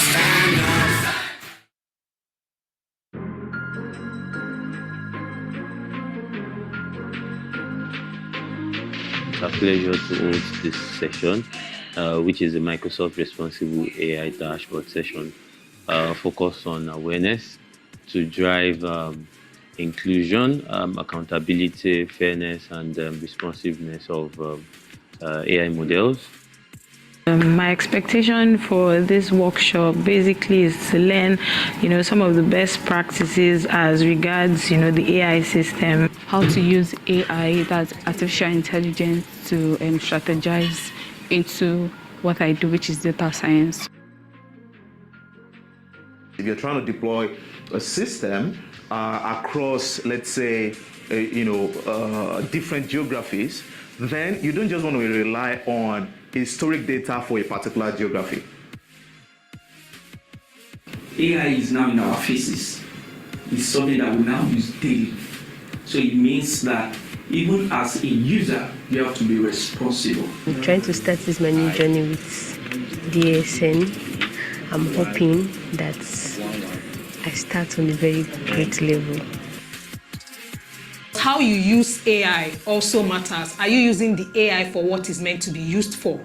E: stand up.
I: It's a pleasure to host this session, which is a Microsoft Responsible AI Dashboard session focused on awareness to drive inclusion, accountability, fairness, and responsiveness of AI models.
J: My expectation for this workshop basically is to learn, some of the best practices as regards, the AI system.
K: How to use AI, that's artificial intelligence, to strategize into what I do, which is data science.
L: If you're trying to deploy a system across, let's say, different geographies, then you don't just want to rely on historic data for a particular geography.
M: AI is now in our faces. It's something that we now use daily. So it means that even as a user, you have to be responsible.
N: I'm trying to start this my new journey with DSN. I'm hoping that I start on a very great level.
O: How you use AI also matters. Are you using the AI for what it's meant to be used for?